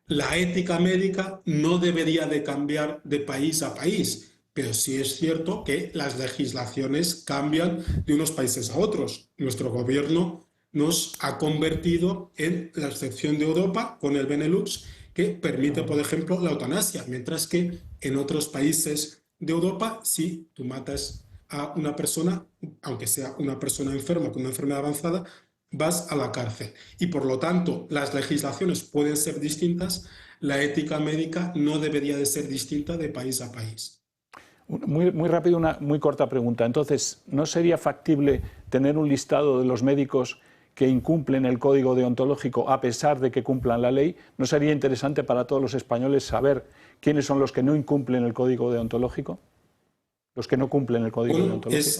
La ética médica no debería de cambiar de país a país, pero sí es cierto que las legislaciones cambian de unos países a otros. Nuestro gobierno nos ha convertido en la excepción de Europa con el Benelux, que permite, por ejemplo, la eutanasia, mientras que en otros países de Europa, si tú matas a una persona, aunque sea una persona enferma con una enfermedad avanzada, vas a la cárcel. Y por lo tanto, las legislaciones pueden ser distintas, la ética médica no debería de ser distinta de país a país. Muy rápido, una muy corta pregunta. Entonces, ¿no sería factible tener un listado de los médicos que incumplen el código deontológico a pesar de que cumplan la ley? ¿No sería interesante para todos los españoles saber quiénes son los que no incumplen el código deontológico? Los que no cumplen el código deontológico.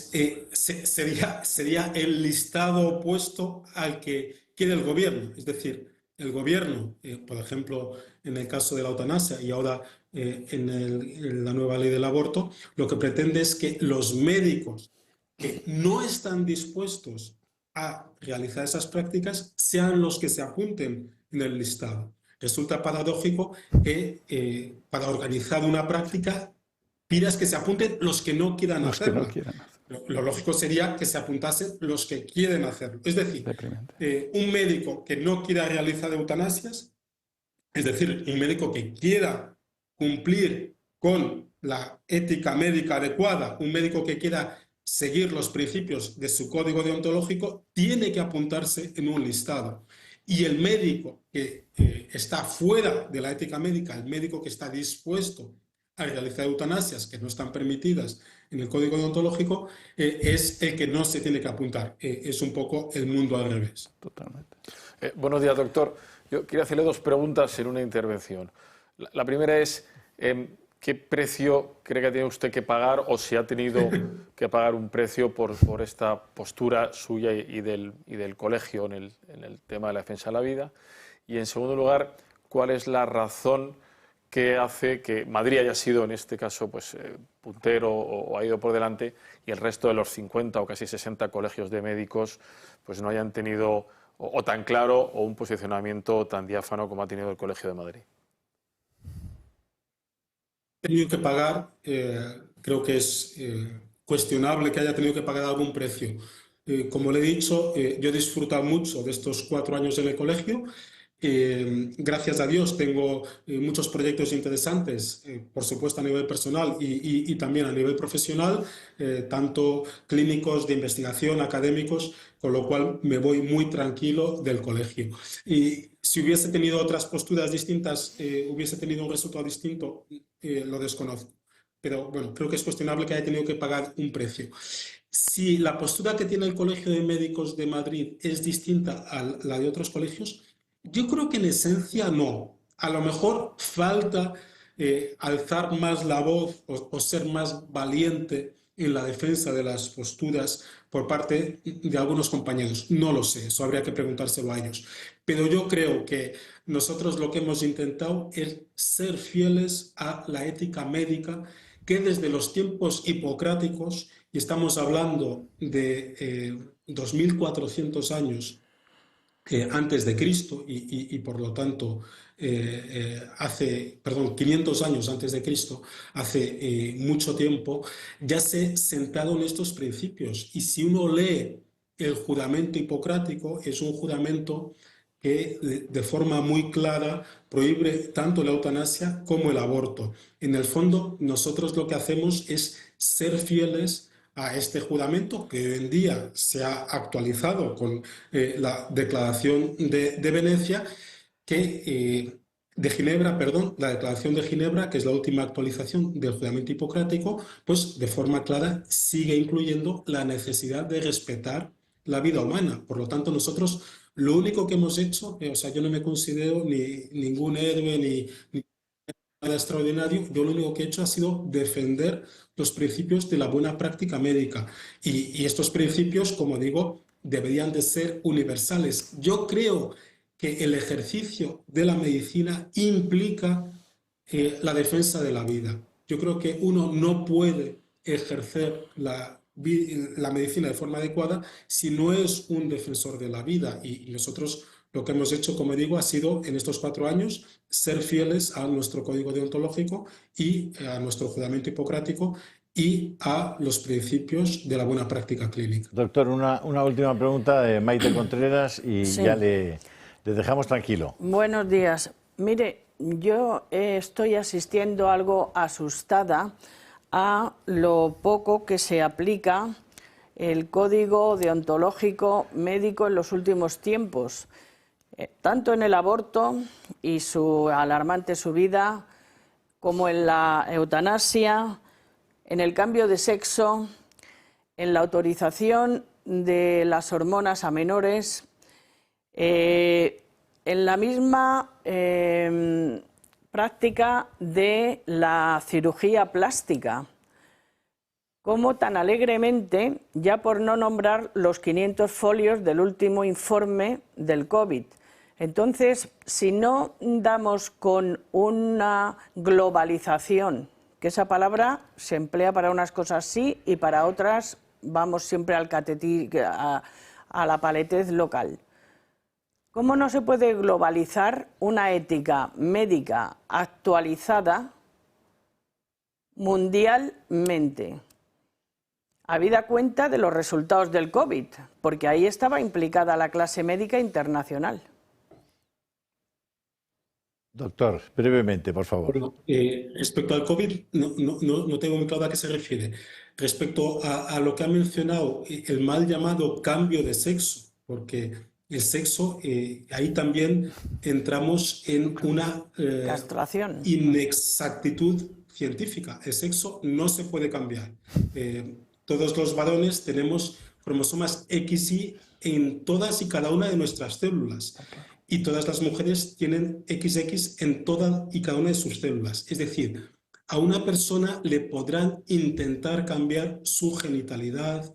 Sería el listado opuesto al que quiere el gobierno. Es decir, el gobierno, por ejemplo, en el caso de la eutanasia y ahora en la nueva ley del aborto, lo que pretende es que los médicos que no están dispuestos a realizar esas prácticas sean los que se apunten en el listado. Resulta paradójico que para organizar una práctica pidas que se apunten los que no quieran hacerlo. Lo lógico sería que se apuntasen los que quieren hacerlo. Es decir, un médico que no quiera realizar eutanasias, es decir, un médico que quiera cumplir con la ética médica adecuada, un médico que quiera seguir los principios de su código deontológico, tiene que apuntarse en un listado. Y el médico que está fuera de la ética médica, el médico que está dispuesto a realizar eutanasias que no están permitidas en el código deontológico, es el que no se tiene que apuntar. Es un poco el mundo al revés. Totalmente. Buenos días, doctor. Yo quería hacerle dos preguntas en una intervención. La primera es, ¿qué precio cree que tiene usted que pagar o si ha tenido que pagar un precio por esta postura suya y del colegio en el tema de la defensa de la vida? Y en segundo lugar, ¿cuál es la razón que hace que Madrid haya sido, en este caso, pues, puntero o ha ido por delante y el resto de los 50 o casi 60 colegios de médicos pues no hayan tenido o tan claro o un posicionamiento tan diáfano como ha tenido el Colegio de Madrid? Tenido que pagar, creo que es cuestionable que haya tenido que pagar algún precio. Como le he dicho, yo he disfrutado mucho de estos 4 años en el colegio. Gracias a Dios tengo muchos proyectos interesantes, por supuesto a nivel personal y también a nivel profesional, tanto clínicos, de investigación, académicos, con lo cual me voy muy tranquilo del colegio. Y si hubiese tenido otras posturas distintas, hubiese tenido un resultado distinto, lo desconozco. Pero bueno, creo que es cuestionable que haya tenido que pagar un precio. Si la postura que tiene el Colegio de Médicos de Madrid es distinta a la de otros colegios, yo creo que en esencia no. A lo mejor falta alzar más la voz o ser más valiente en la defensa de las posturas por parte de algunos compañeros. No lo sé, eso habría que preguntárselo a ellos. Pero yo creo que nosotros lo que hemos intentado es ser fieles a la ética médica que desde los tiempos hipocráticos, y estamos hablando de 2.400 años antes de Cristo y por lo tanto 500 años antes de Cristo, hace mucho tiempo, ya se sentaron estos principios. Y si uno lee el juramento hipocrático, es un juramento que de forma muy clara prohíbe tanto la eutanasia como el aborto. En el fondo, nosotros lo que hacemos es ser fieles a este juramento que hoy en día se ha actualizado con la Declaración de Venecia, de Ginebra, perdón, la Declaración de Ginebra, que es la última actualización del juramento hipocrático, pues de forma clara sigue incluyendo la necesidad de respetar la vida humana. Por lo tanto, nosotros lo único que hemos hecho, o sea, yo no me considero ni ningún héroe ni nada extraordinario, yo lo único que he hecho ha sido defender los principios de la buena práctica médica y estos principios, como digo, deberían de ser universales. Yo creo que el ejercicio de la medicina implica la defensa de la vida. Yo creo que uno no puede ejercer la medicina de forma adecuada si no es un defensor de la vida y nosotros Lo que hemos hecho, como digo, ha sido en estos 4 años ser fieles a nuestro código deontológico y a nuestro juramento hipocrático y a los principios de la buena práctica clínica. Doctor, una última pregunta de Maite Contreras y Sí. ya le dejamos tranquilo. Buenos días. Mire, yo estoy asistiendo algo asustada a lo poco que se aplica el código deontológico médico en los últimos tiempos, tanto en el aborto y su alarmante subida, como en la eutanasia, en el cambio de sexo, en la autorización de las hormonas a menores, en la misma práctica de la cirugía plástica. Como tan alegremente, ya por no nombrar los 500 folios del último informe del COVID. Entonces, si no damos con una globalización, que esa palabra se emplea para unas cosas sí y para otras vamos siempre al a la paletez local. ¿Cómo no se puede globalizar una ética médica actualizada mundialmente? Habida cuenta de los resultados del COVID, porque ahí estaba implicada la clase médica internacional. Doctor, brevemente, por favor. Bueno, respecto al COVID, no tengo muy claro a qué se refiere. Respecto a lo que ha mencionado, el mal llamado cambio de sexo, porque el sexo, ahí también entramos en una Castración. inexactitud científica. El sexo no se puede cambiar. Todos los varones tenemos cromosomas XY en todas y cada una de nuestras células. Y todas las mujeres tienen XX en toda y cada una de sus células. Es decir, a una persona le podrán intentar cambiar su genitalidad,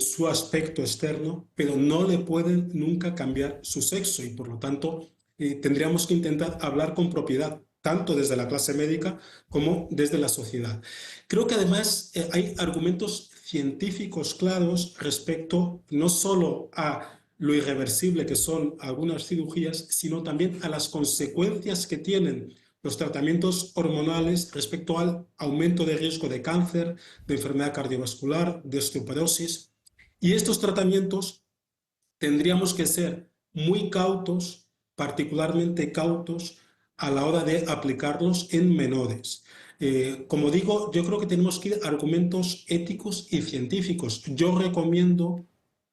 su aspecto externo, pero no le pueden nunca cambiar su sexo y por lo tanto tendríamos que intentar hablar con propiedad, tanto desde la clase médica como desde la sociedad. Creo que además hay argumentos científicos claros respecto no solo a lo irreversible que son algunas cirugías, sino también a las consecuencias que tienen los tratamientos hormonales respecto al aumento de riesgo de cáncer, de enfermedad cardiovascular, de osteoporosis. Y estos tratamientos tendríamos que ser muy cautos, particularmente cautos, a la hora de aplicarlos en menores. Como digo, yo creo que tenemos que ir a argumentos éticos y científicos. Yo recomiendo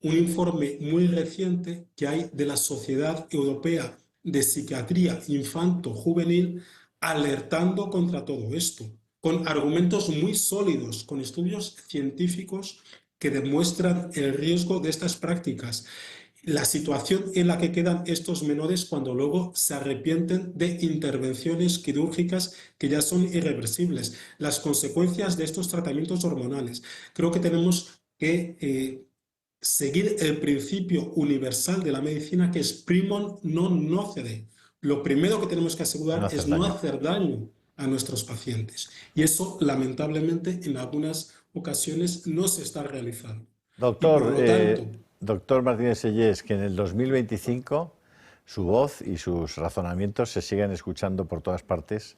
un informe muy reciente que hay de la Sociedad Europea de Psiquiatría Infanto-Juvenil alertando contra todo esto, con argumentos muy sólidos, con estudios científicos que demuestran el riesgo de estas prácticas, la situación en la que quedan estos menores cuando luego se arrepienten de intervenciones quirúrgicas que ya son irreversibles, las consecuencias de estos tratamientos hormonales. Creo que tenemos que seguir el principio universal de la medicina, que es primum non nocere. Lo primero que tenemos que asegurar es no hacer daño a nuestros pacientes. Y eso, lamentablemente, en algunas ocasiones no se está realizando. Doctor, doctor Martínez Sellés, que en el 2025 su voz y sus razonamientos se sigan escuchando por todas partes.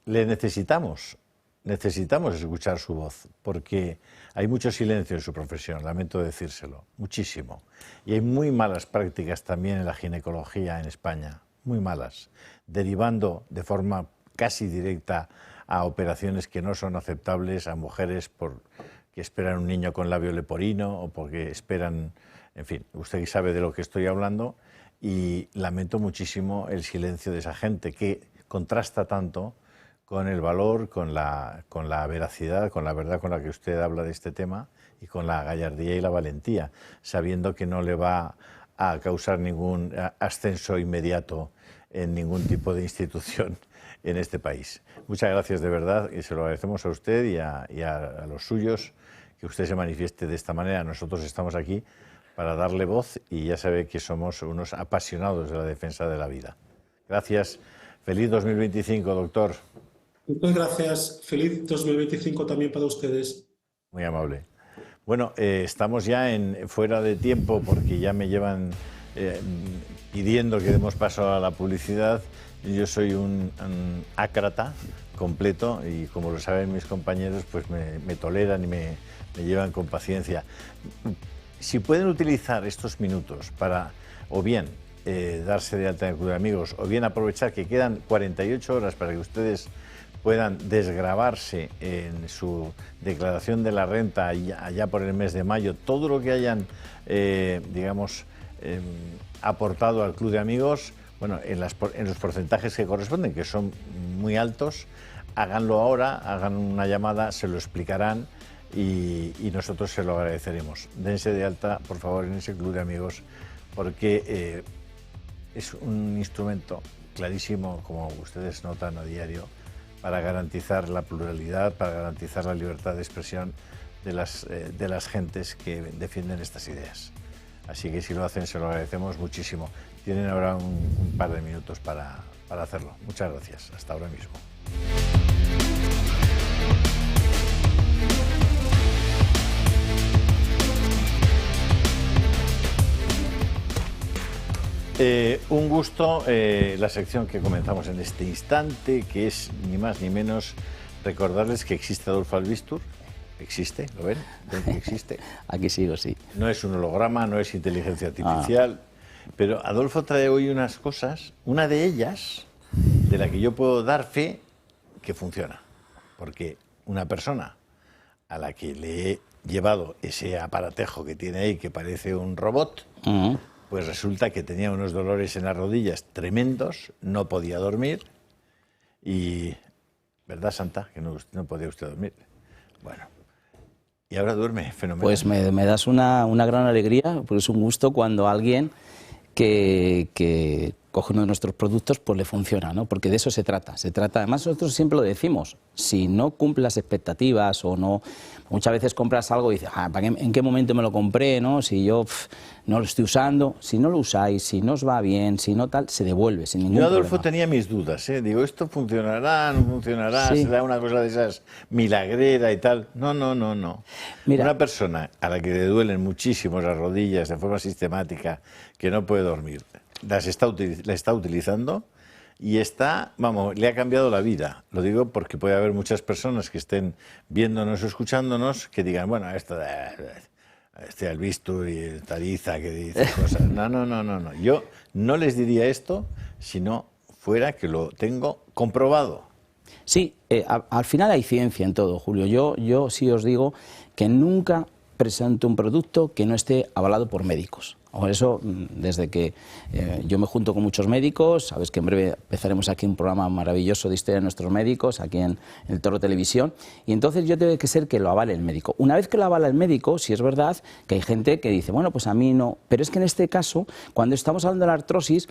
Le necesitamos escuchar su voz, porque hay mucho silencio en su profesión, lamento decírselo, muchísimo. Y hay muy malas prácticas también en la ginecología en España, muy malas, derivando de forma casi directa a operaciones que no son aceptables a mujeres que esperan un niño con labio leporino o porque esperan, en fin, usted sabe de lo que estoy hablando, y lamento muchísimo el silencio de esa gente que contrasta tanto con el valor, con la veracidad, con la verdad con la que usted habla de este tema y con la gallardía y la valentía, sabiendo que no le va a causar ningún ascenso inmediato en ningún tipo de institución en este país. Muchas gracias de verdad y se lo agradecemos a usted y a los suyos que usted se manifieste de esta manera. Nosotros estamos aquí para darle voz y ya sabe que somos unos apasionados de la defensa de la vida. Gracias. Feliz 2025, doctor. Muchas gracias. Feliz 2025 también para ustedes. Muy amable. Bueno, estamos ya fuera de tiempo porque ya me llevan pidiendo que demos paso a la publicidad. Yo soy un ácrata completo y, como lo saben mis compañeros, pues me toleran y me llevan con paciencia. Si pueden utilizar estos minutos para, o bien darse de alta en el Club de Amigos, o bien aprovechar que quedan 48 horas para que ustedes puedan desgravarse en su declaración de la renta allá por el mes de mayo, todo lo que hayan, digamos, aportado al Club de Amigos, bueno, en los porcentajes que corresponden, que son muy altos, háganlo ahora, hagan una llamada, se lo explicarán y nosotros se lo agradeceremos. Dense de alta, por favor, en ese Club de Amigos, porque es un instrumento clarísimo, como ustedes notan a diario, para garantizar la pluralidad, para garantizar la libertad de expresión de las gentes que defienden estas ideas. Así que si lo hacen, se lo agradecemos muchísimo. Tienen ahora un par de minutos para hacerlo. Muchas gracias. Hasta ahora mismo. Un gusto, la sección que comenzamos en este instante, que es ni más ni menos recordarles que existe Adolfo Albistur. Existe, ¿lo ven? ¿Ven que existe? Aquí sigo, sí. No es un holograma, no es inteligencia artificial, pero Adolfo trae hoy unas cosas, una de ellas, de la que yo puedo dar fe que funciona. Porque una persona a la que le he llevado ese aparatejo que tiene ahí, que parece un robot, pues resulta que tenía unos dolores en las rodillas tremendos, no podía dormir y... ¿Verdad, Santa? Que no podía usted dormir. Bueno, y ahora duerme fenomenal. Pues me das una gran alegría, porque es un gusto cuando alguien que coge uno de nuestros productos pues le funciona, ¿no? Porque de eso se trata. Además, nosotros siempre lo decimos, si no cumple las expectativas o no, muchas veces compras algo y dices, ¿en qué momento me lo compré? ¿No? Si yo no lo estoy usando, si no lo usáis, si no os va bien, si no tal, se devuelve sin ningún problema. Yo, Adolfo, tenía mis dudas, ¿eh? Digo, ¿esto funcionará, no funcionará? Sí. ¿Será una cosa de esas milagrera y tal? No. Mira, una persona a la que le duelen muchísimo las rodillas de forma sistemática, que no puede dormir, la está utilizando y le ha cambiado la vida. Lo digo porque puede haber muchas personas que estén viéndonos o escuchándonos que digan, bueno, este Albistur y Tariza que dice cosas. No. Yo no les diría esto si no fuera que lo tengo comprobado. Sí, al final hay ciencia en todo, Julio. Yo sí os digo que nunca presento un producto que no esté avalado por médicos. Por eso, desde que yo me junto con muchos médicos, sabes que en breve empezaremos aquí un programa maravilloso de historia de nuestros médicos, aquí en el Toro Televisión, y entonces yo tengo que ser que lo avale el médico. Una vez que lo avala el médico, sí es verdad que hay gente que dice, bueno, pues a mí no, pero es que en este caso, cuando estamos hablando de la artrosis,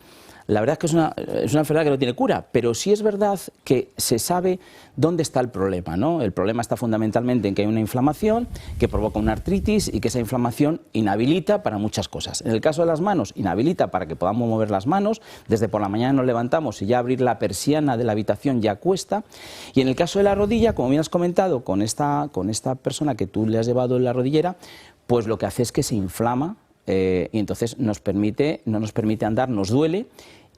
la verdad es que es una enfermedad que no tiene cura, pero sí es verdad que se sabe dónde está el problema, ¿no? El problema está fundamentalmente en que hay una inflamación que provoca una artritis y que esa inflamación inhabilita para muchas cosas. En el caso de las manos, inhabilita para que podamos mover las manos, desde por la mañana nos levantamos y ya abrir la persiana de la habitación ya cuesta. Y en el caso de la rodilla, como bien has comentado, con esta persona que tú le has llevado en la rodillera, pues lo que hace es que se inflama y entonces no nos permite andar, nos duele.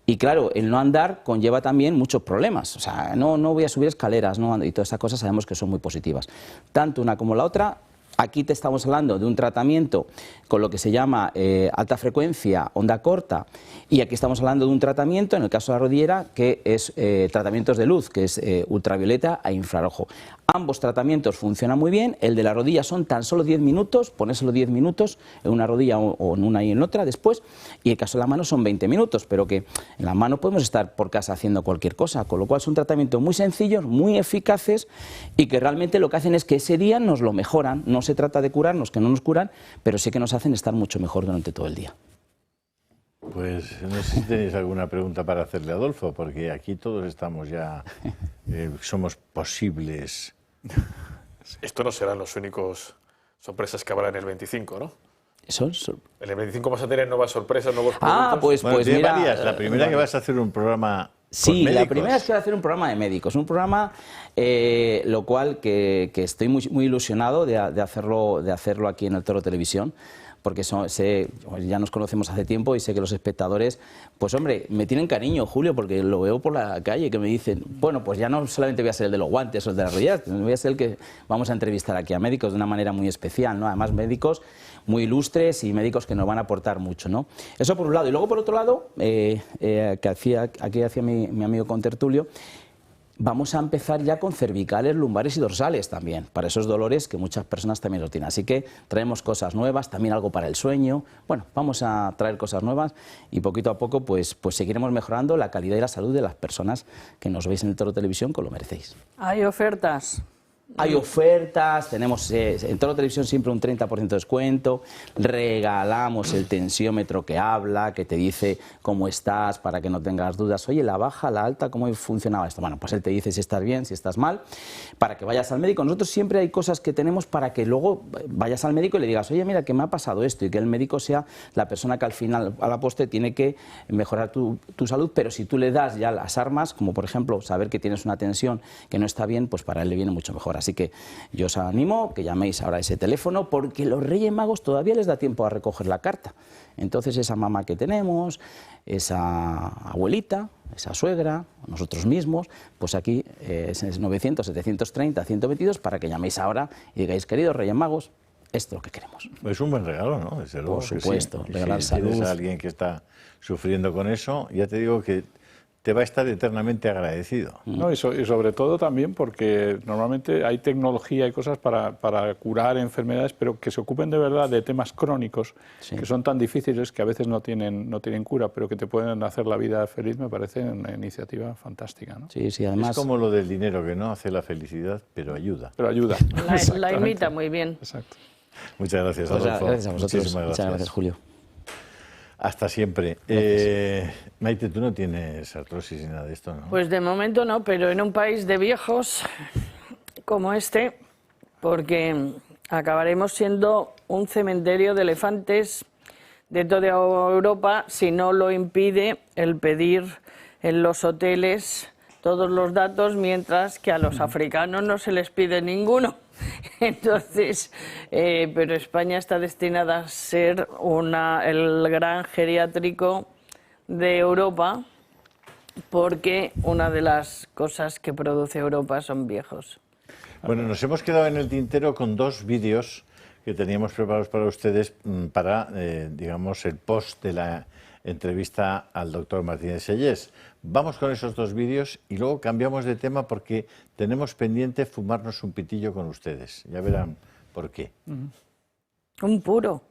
Y claro, el no andar conlleva también muchos problemas. O sea, no voy a subir escaleras, ¿no? Y todas estas cosas sabemos que son muy positivas. Tanto una como la otra. Aquí te estamos hablando de un tratamiento con lo que se llama alta frecuencia, onda corta, y aquí estamos hablando de un tratamiento, en el caso de la rodillera, que es tratamientos de luz, que es ultravioleta e infrarrojo. Ambos tratamientos funcionan muy bien. El de la rodilla son tan solo 10 minutos, ponérselo 10 minutos en una rodilla o en una y en otra después, y el caso de la mano son 20 minutos, pero que en la mano podemos estar por casa haciendo cualquier cosa, con lo cual son tratamientos muy sencillos, muy eficaces y que realmente lo que hacen es que ese día nos lo mejoran. No se trata de curarnos, que no nos curan, pero sí que nos hacen estar mucho mejor durante todo el día. Pues no sé si tenéis alguna pregunta para hacerle a Adolfo, porque aquí todos estamos ya, somos posibles. Esto no serán los únicos sorpresas que habrá en el 25, ¿no? En el 25 vas a tener nuevas sorpresas, nuevos productos. Bueno, mira, varias. La primera que vas a hacer un programa. Sí, la primera es que voy a hacer un programa de médicos, un programa lo cual que estoy muy ilusionado de hacerlo aquí en el Toro Televisión, porque ya nos conocemos hace tiempo y sé que los espectadores, pues hombre, me tienen cariño, Julio, porque lo veo por la calle, que me dicen, bueno, pues ya no solamente voy a ser el de los guantes o el de las rodillas, voy a ser el que vamos a entrevistar aquí a médicos de una manera muy especial, ¿no? Además, médicos muy ilustres y médicos que nos van a aportar mucho, ¿no? Eso por un lado. Y luego, por otro lado, aquí hacía mi amigo contertulio, vamos a empezar ya con cervicales, lumbares y dorsales también, para esos dolores que muchas personas también lo tienen. Así que traemos cosas nuevas, también algo para el sueño. Bueno, vamos a traer cosas nuevas y poquito a poco pues seguiremos mejorando la calidad y la salud de las personas que nos veis en el Toro Televisión, que lo merecéis. ¿Hay ofertas? Hay ofertas, tenemos en Toro Televisión siempre un 30% de descuento, regalamos el tensiómetro que habla, que te dice cómo estás para que no tengas dudas. Oye, la baja, la alta, ¿cómo funcionaba esto? Bueno, pues él te dice si estás bien, si estás mal, para que vayas al médico. Nosotros siempre hay cosas que tenemos para que luego vayas al médico y le digas, oye, mira, que me ha pasado esto, y que el médico sea la persona que al final, a la postre, tiene que mejorar tu salud, pero si tú le das ya las armas, como por ejemplo saber que tienes una tensión que no está bien, pues para él le viene mucho mejor. Así que yo os animo que llaméis ahora a ese teléfono, porque los Reyes Magos todavía les da tiempo a recoger la carta. Entonces esa mamá que tenemos, esa abuelita, esa suegra, nosotros mismos, pues aquí es 900 730 122 para que llaméis ahora y digáis, queridos Reyes Magos, esto es lo que queremos. Es un buen regalo, ¿no? Desde luego. Por supuesto, sí. regalar si salud. tienes a alguien que está sufriendo con eso, ya te digo que te va a estar eternamente agradecido. No, y sobre todo también porque normalmente hay tecnología y cosas para curar enfermedades, pero que se ocupen de verdad de temas crónicos, sí, que son tan difíciles que a veces no tienen cura, pero que te pueden hacer la vida feliz. Me parece una iniciativa fantástica, ¿no? Sí, sí, además... Es como lo del dinero, que no hace la felicidad, pero ayuda. Pero ayuda. La imita muy bien. Exacto. Muchas gracias, Pues Adolfo. gracias a vosotros. Muchísimas gracias. Muchas gracias, Julio. Hasta siempre. Maite, tú no tienes artrosis ni nada de esto, ¿no? Pues de momento no, pero en un país de viejos como este, porque acabaremos siendo un cementerio de elefantes de toda Europa si no lo impide el pedir en los hoteles todos los datos, mientras que a los africanos no se les pide ninguno. Entonces, pero España está destinada a ser el gran geriátrico de Europa, porque una de las cosas que produce Europa son viejos. Bueno, nos hemos quedado en el tintero con dos vídeos que teníamos preparados para ustedes para, digamos, el post de la entrevista al doctor Martínez Sellés. Vamos con esos dos vídeos y luego cambiamos de tema porque tenemos pendiente fumarnos un pitillo con ustedes. Ya verán por qué. Un puro.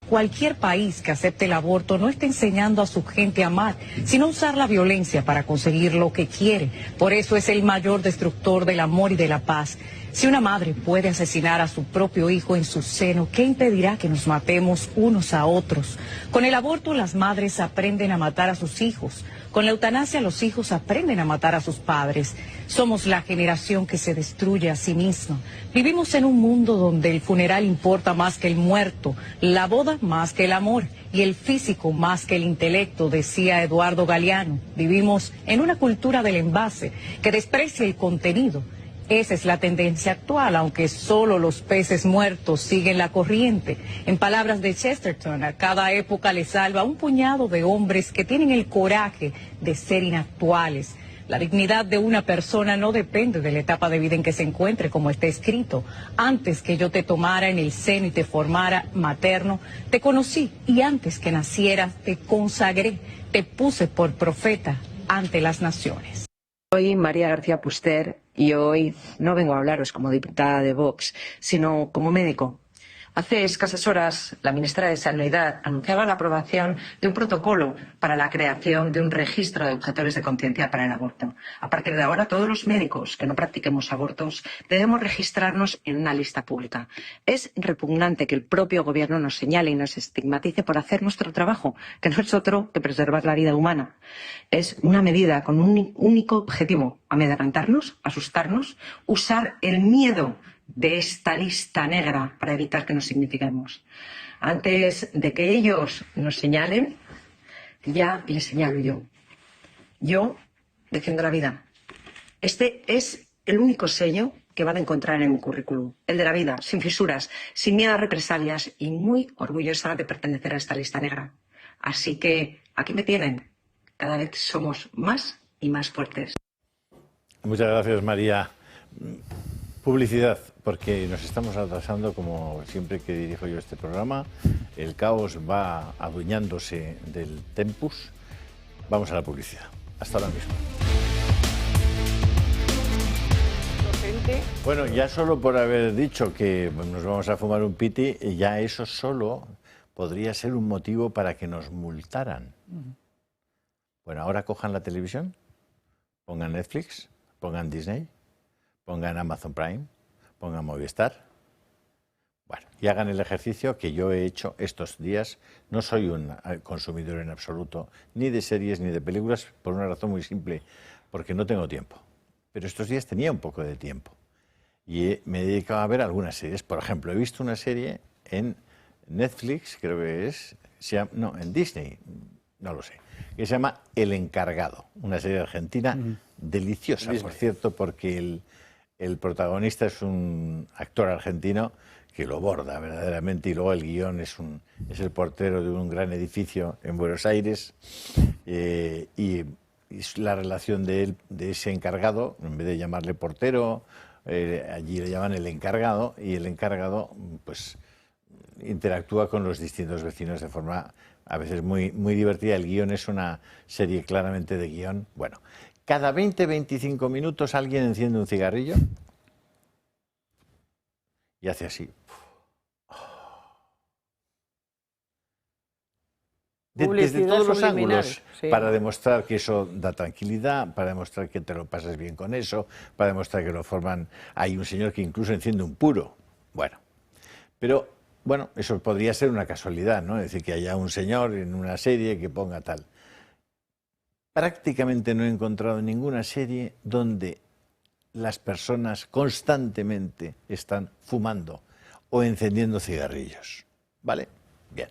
Cualquier país que acepte el aborto no está enseñando a su gente a amar, sino a usar la violencia para conseguir lo que quiere. Por eso es el mayor destructor del amor y de la paz. Si una madre puede asesinar a su propio hijo en su seno, ¿qué impedirá que nos matemos unos a otros? Con el aborto las madres aprenden a matar a sus hijos. Con la eutanasia los hijos aprenden a matar a sus padres. Somos la generación que se destruye a sí misma. Vivimos en un mundo donde el funeral importa más que el muerto, la boda más que el amor y el físico más que el intelecto, decía Eduardo Galeano. Vivimos en una cultura del envase que desprecia el contenido. Esa es la tendencia actual, aunque solo los peces muertos siguen la corriente. En palabras de Chesterton, a cada época le salva un puñado de hombres que tienen el coraje de ser inactuales. La dignidad de una persona no depende de la etapa de vida en que se encuentre, como está escrito. Antes que yo te tomara en el seno y te formara materno, te conocí, y antes que nacieras te consagré, te puse por profeta ante las naciones. Soy María García Puster y hoy no vengo a hablaros como diputada de Vox, sino como médico. Hace escasas horas, la ministra de Sanidad anunciaba la aprobación de un protocolo para la creación de un registro de objetores de conciencia para el aborto. A partir de ahora, todos los médicos que no practiquemos abortos debemos registrarnos en una lista pública. Es repugnante que el propio gobierno nos señale y nos estigmatice por hacer nuestro trabajo, que no es otro que preservar la vida humana. Es una medida con un único objetivo: amedrentarnos, asustarnos, usar el miedo de esta lista negra para evitar que nos signifiquemos. Antes de que ellos nos señalen, ya les señalo yo. Yo defiendo la vida. Este es el único sello que van a encontrar en mi currículum. El de la vida, sin fisuras, sin miedo a represalias y muy orgullosa de pertenecer a esta lista negra. Así que aquí me tienen. Cada vez somos más y más fuertes. Muchas gracias, María. Publicidad, porque nos estamos atrasando, como siempre que dirijo yo este programa. El caos va adueñándose del tempus. Vamos a la publicidad. Hasta ahora mismo. Bueno, ya solo por haber dicho que nos vamos a fumar un piti, ya eso solo podría ser un motivo para que nos multaran. Bueno, ahora cojan la televisión, pongan Netflix, pongan Disney, pongan Amazon Prime, pongan Movistar. Bueno, y hagan el ejercicio que yo he hecho estos días. No soy un consumidor en absoluto, ni de series ni de películas, por una razón muy simple, porque no tengo tiempo. Pero estos días tenía un poco de tiempo y me he dedicado a ver algunas series. Por ejemplo, he visto una serie en Netflix, creo que es, no, en Disney, no lo sé, que se llama El Encargado, una serie argentina deliciosa, por cierto, porque el protagonista es un actor argentino que lo borda verdaderamente, y luego el guión es el portero de un gran edificio en Buenos Aires, y la relación de ese encargado, en vez de llamarle portero, allí le llaman el encargado, y el encargado pues interactúa con los distintos vecinos de forma a veces muy, muy divertida. El guión es una serie claramente de guión. Bueno, cada 20-25 minutos alguien enciende un cigarrillo y hace así. Desde todos los ángulos, sí, para demostrar que eso da tranquilidad, para demostrar que te lo pasas bien con eso, para demostrar que lo forman. Hay un señor que incluso enciende un puro. Bueno, pero bueno, eso podría ser una casualidad, ¿no? Es decir, que haya un señor en una serie que ponga tal. Prácticamente no he encontrado ninguna serie donde las personas constantemente están fumando o encendiendo cigarrillos, ¿vale? Bien.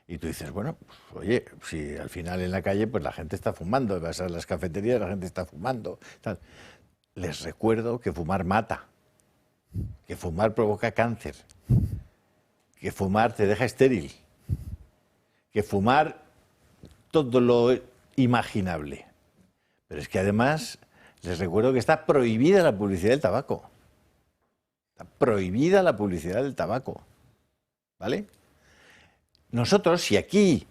Y tú dices, bueno, pues, oye, si al final en la calle pues la gente está fumando, vas a las cafeterías, la gente está fumando, tal. Les recuerdo que fumar mata, que fumar provoca cáncer, que fumar te deja estéril, que fumar todo lo imaginable. Pero es que además les recuerdo que está prohibida la publicidad del tabaco. Está prohibida la publicidad del tabaco, ¿vale? Nosotros, si aquí,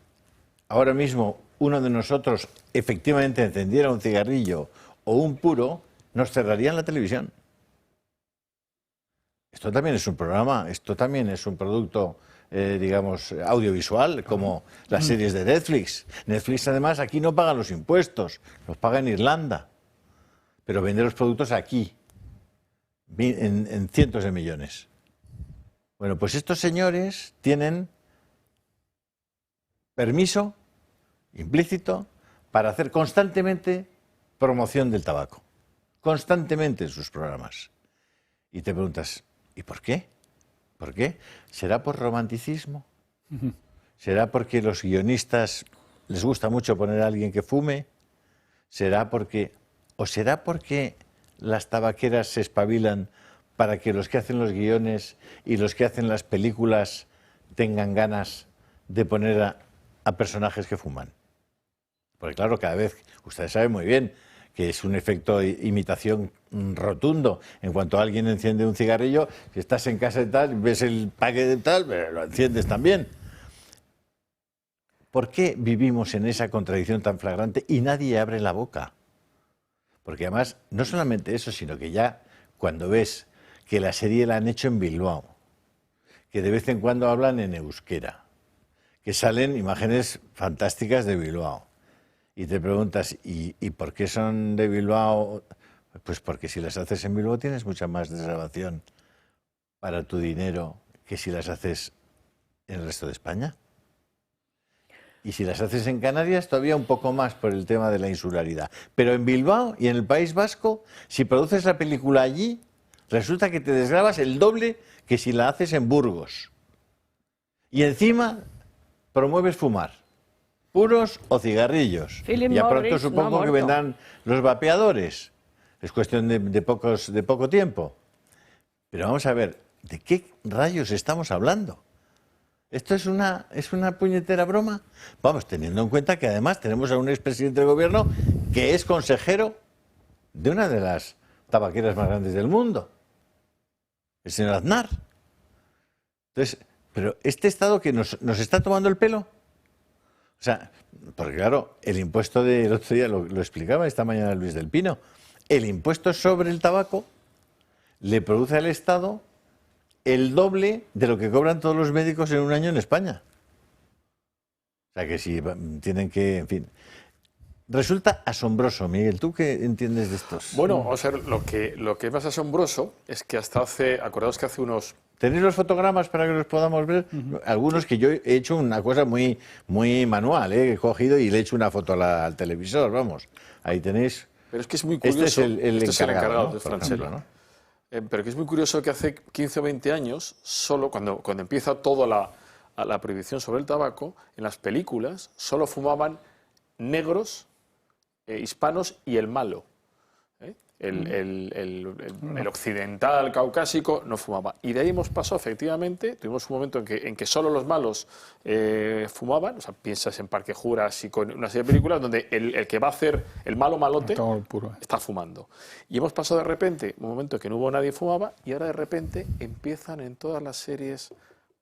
ahora mismo, uno de nosotros efectivamente encendiera un cigarrillo o un puro, nos cerrarían la televisión. Esto también es un programa, esto también es un producto, digamos, audiovisual, como las series de Netflix. Netflix, además, aquí no paga los impuestos, los paga en Irlanda, pero vende los productos aquí, en cientos de millones. Bueno, pues estos señores tienen permiso implícito para hacer constantemente promoción del tabaco, constantemente en sus programas. Y te preguntas, ¿y por qué? ¿Por qué? ¿Será por romanticismo? ¿Será porque los guionistas les gusta mucho poner a alguien que fume? ¿Será porque las tabaqueras se espabilan para que los que hacen los guiones y los que hacen las películas tengan ganas de poner a personajes que fuman? Porque claro, cada vez, ustedes saben muy bien que es un efecto de imitación rotundo. En cuanto alguien enciende un cigarrillo, si estás en casa de tal, ves el paquete de tal, pero lo enciendes también. ¿Por qué vivimos en esa contradicción tan flagrante y nadie abre la boca? Porque además, no solamente eso, sino que ya cuando ves que la serie la han hecho en Bilbao, que de vez en cuando hablan en euskera, que salen imágenes fantásticas de Bilbao, y te preguntas, ¿y por qué son de Bilbao? Pues porque si las haces en Bilbao tienes mucha más desgravación para tu dinero que si las haces en el resto de España. Y si las haces en Canarias, todavía un poco más por el tema de la insularidad. Pero en Bilbao y en el País Vasco, si produces la película allí, resulta que te desgravas el doble que si la haces en Burgos. Y encima promueves fumar, puros o cigarrillos. Philip Y a pronto Morris supongo no ha que muerto. vendrán los vapeadores. Es cuestión de poco tiempo. Pero vamos a ver, ¿de qué rayos estamos hablando? ¿Esto es una puñetera broma? Vamos, teniendo en cuenta que además tenemos a un expresidente del gobierno que es consejero de una de las tabaqueras más grandes del mundo, el señor Aznar. Entonces, pero este Estado que nos está tomando el pelo. O sea, porque claro, el impuesto del otro día, lo explicaba esta mañana Luis del Pino, el impuesto sobre el tabaco le produce al Estado el doble de lo que cobran todos los médicos en un año en España. O sea que si tienen que, en fin. Resulta asombroso, Miguel. ¿Tú qué entiendes de estos? Bueno, vamos a ver, lo que es más asombroso es que acordaos que hace unos... ¿Tenéis los fotogramas para que los podamos ver? Algunos que yo he hecho una cosa muy manual, he cogido y le he hecho una foto al televisor, vamos. Ahí tenéis. Pero es que es muy curioso. Este es el encargado, ¿no? De Franchella, ¿no? Pero que es muy curioso que hace 15 o 20 años, solo cuando empieza toda la prohibición sobre el tabaco, en las películas solo fumaban negros, hispanos y el malo. El occidental, caucásico, no fumaba. Y de ahí hemos pasado, efectivamente, tuvimos un momento en que solo los malos fumaban, o sea, piensas en Parque Jurásico, en una serie de películas donde el que va a hacer el malo malote está fumando. Y hemos pasado de repente un momento en que no hubo nadie fumaba y ahora de repente empiezan en todas las series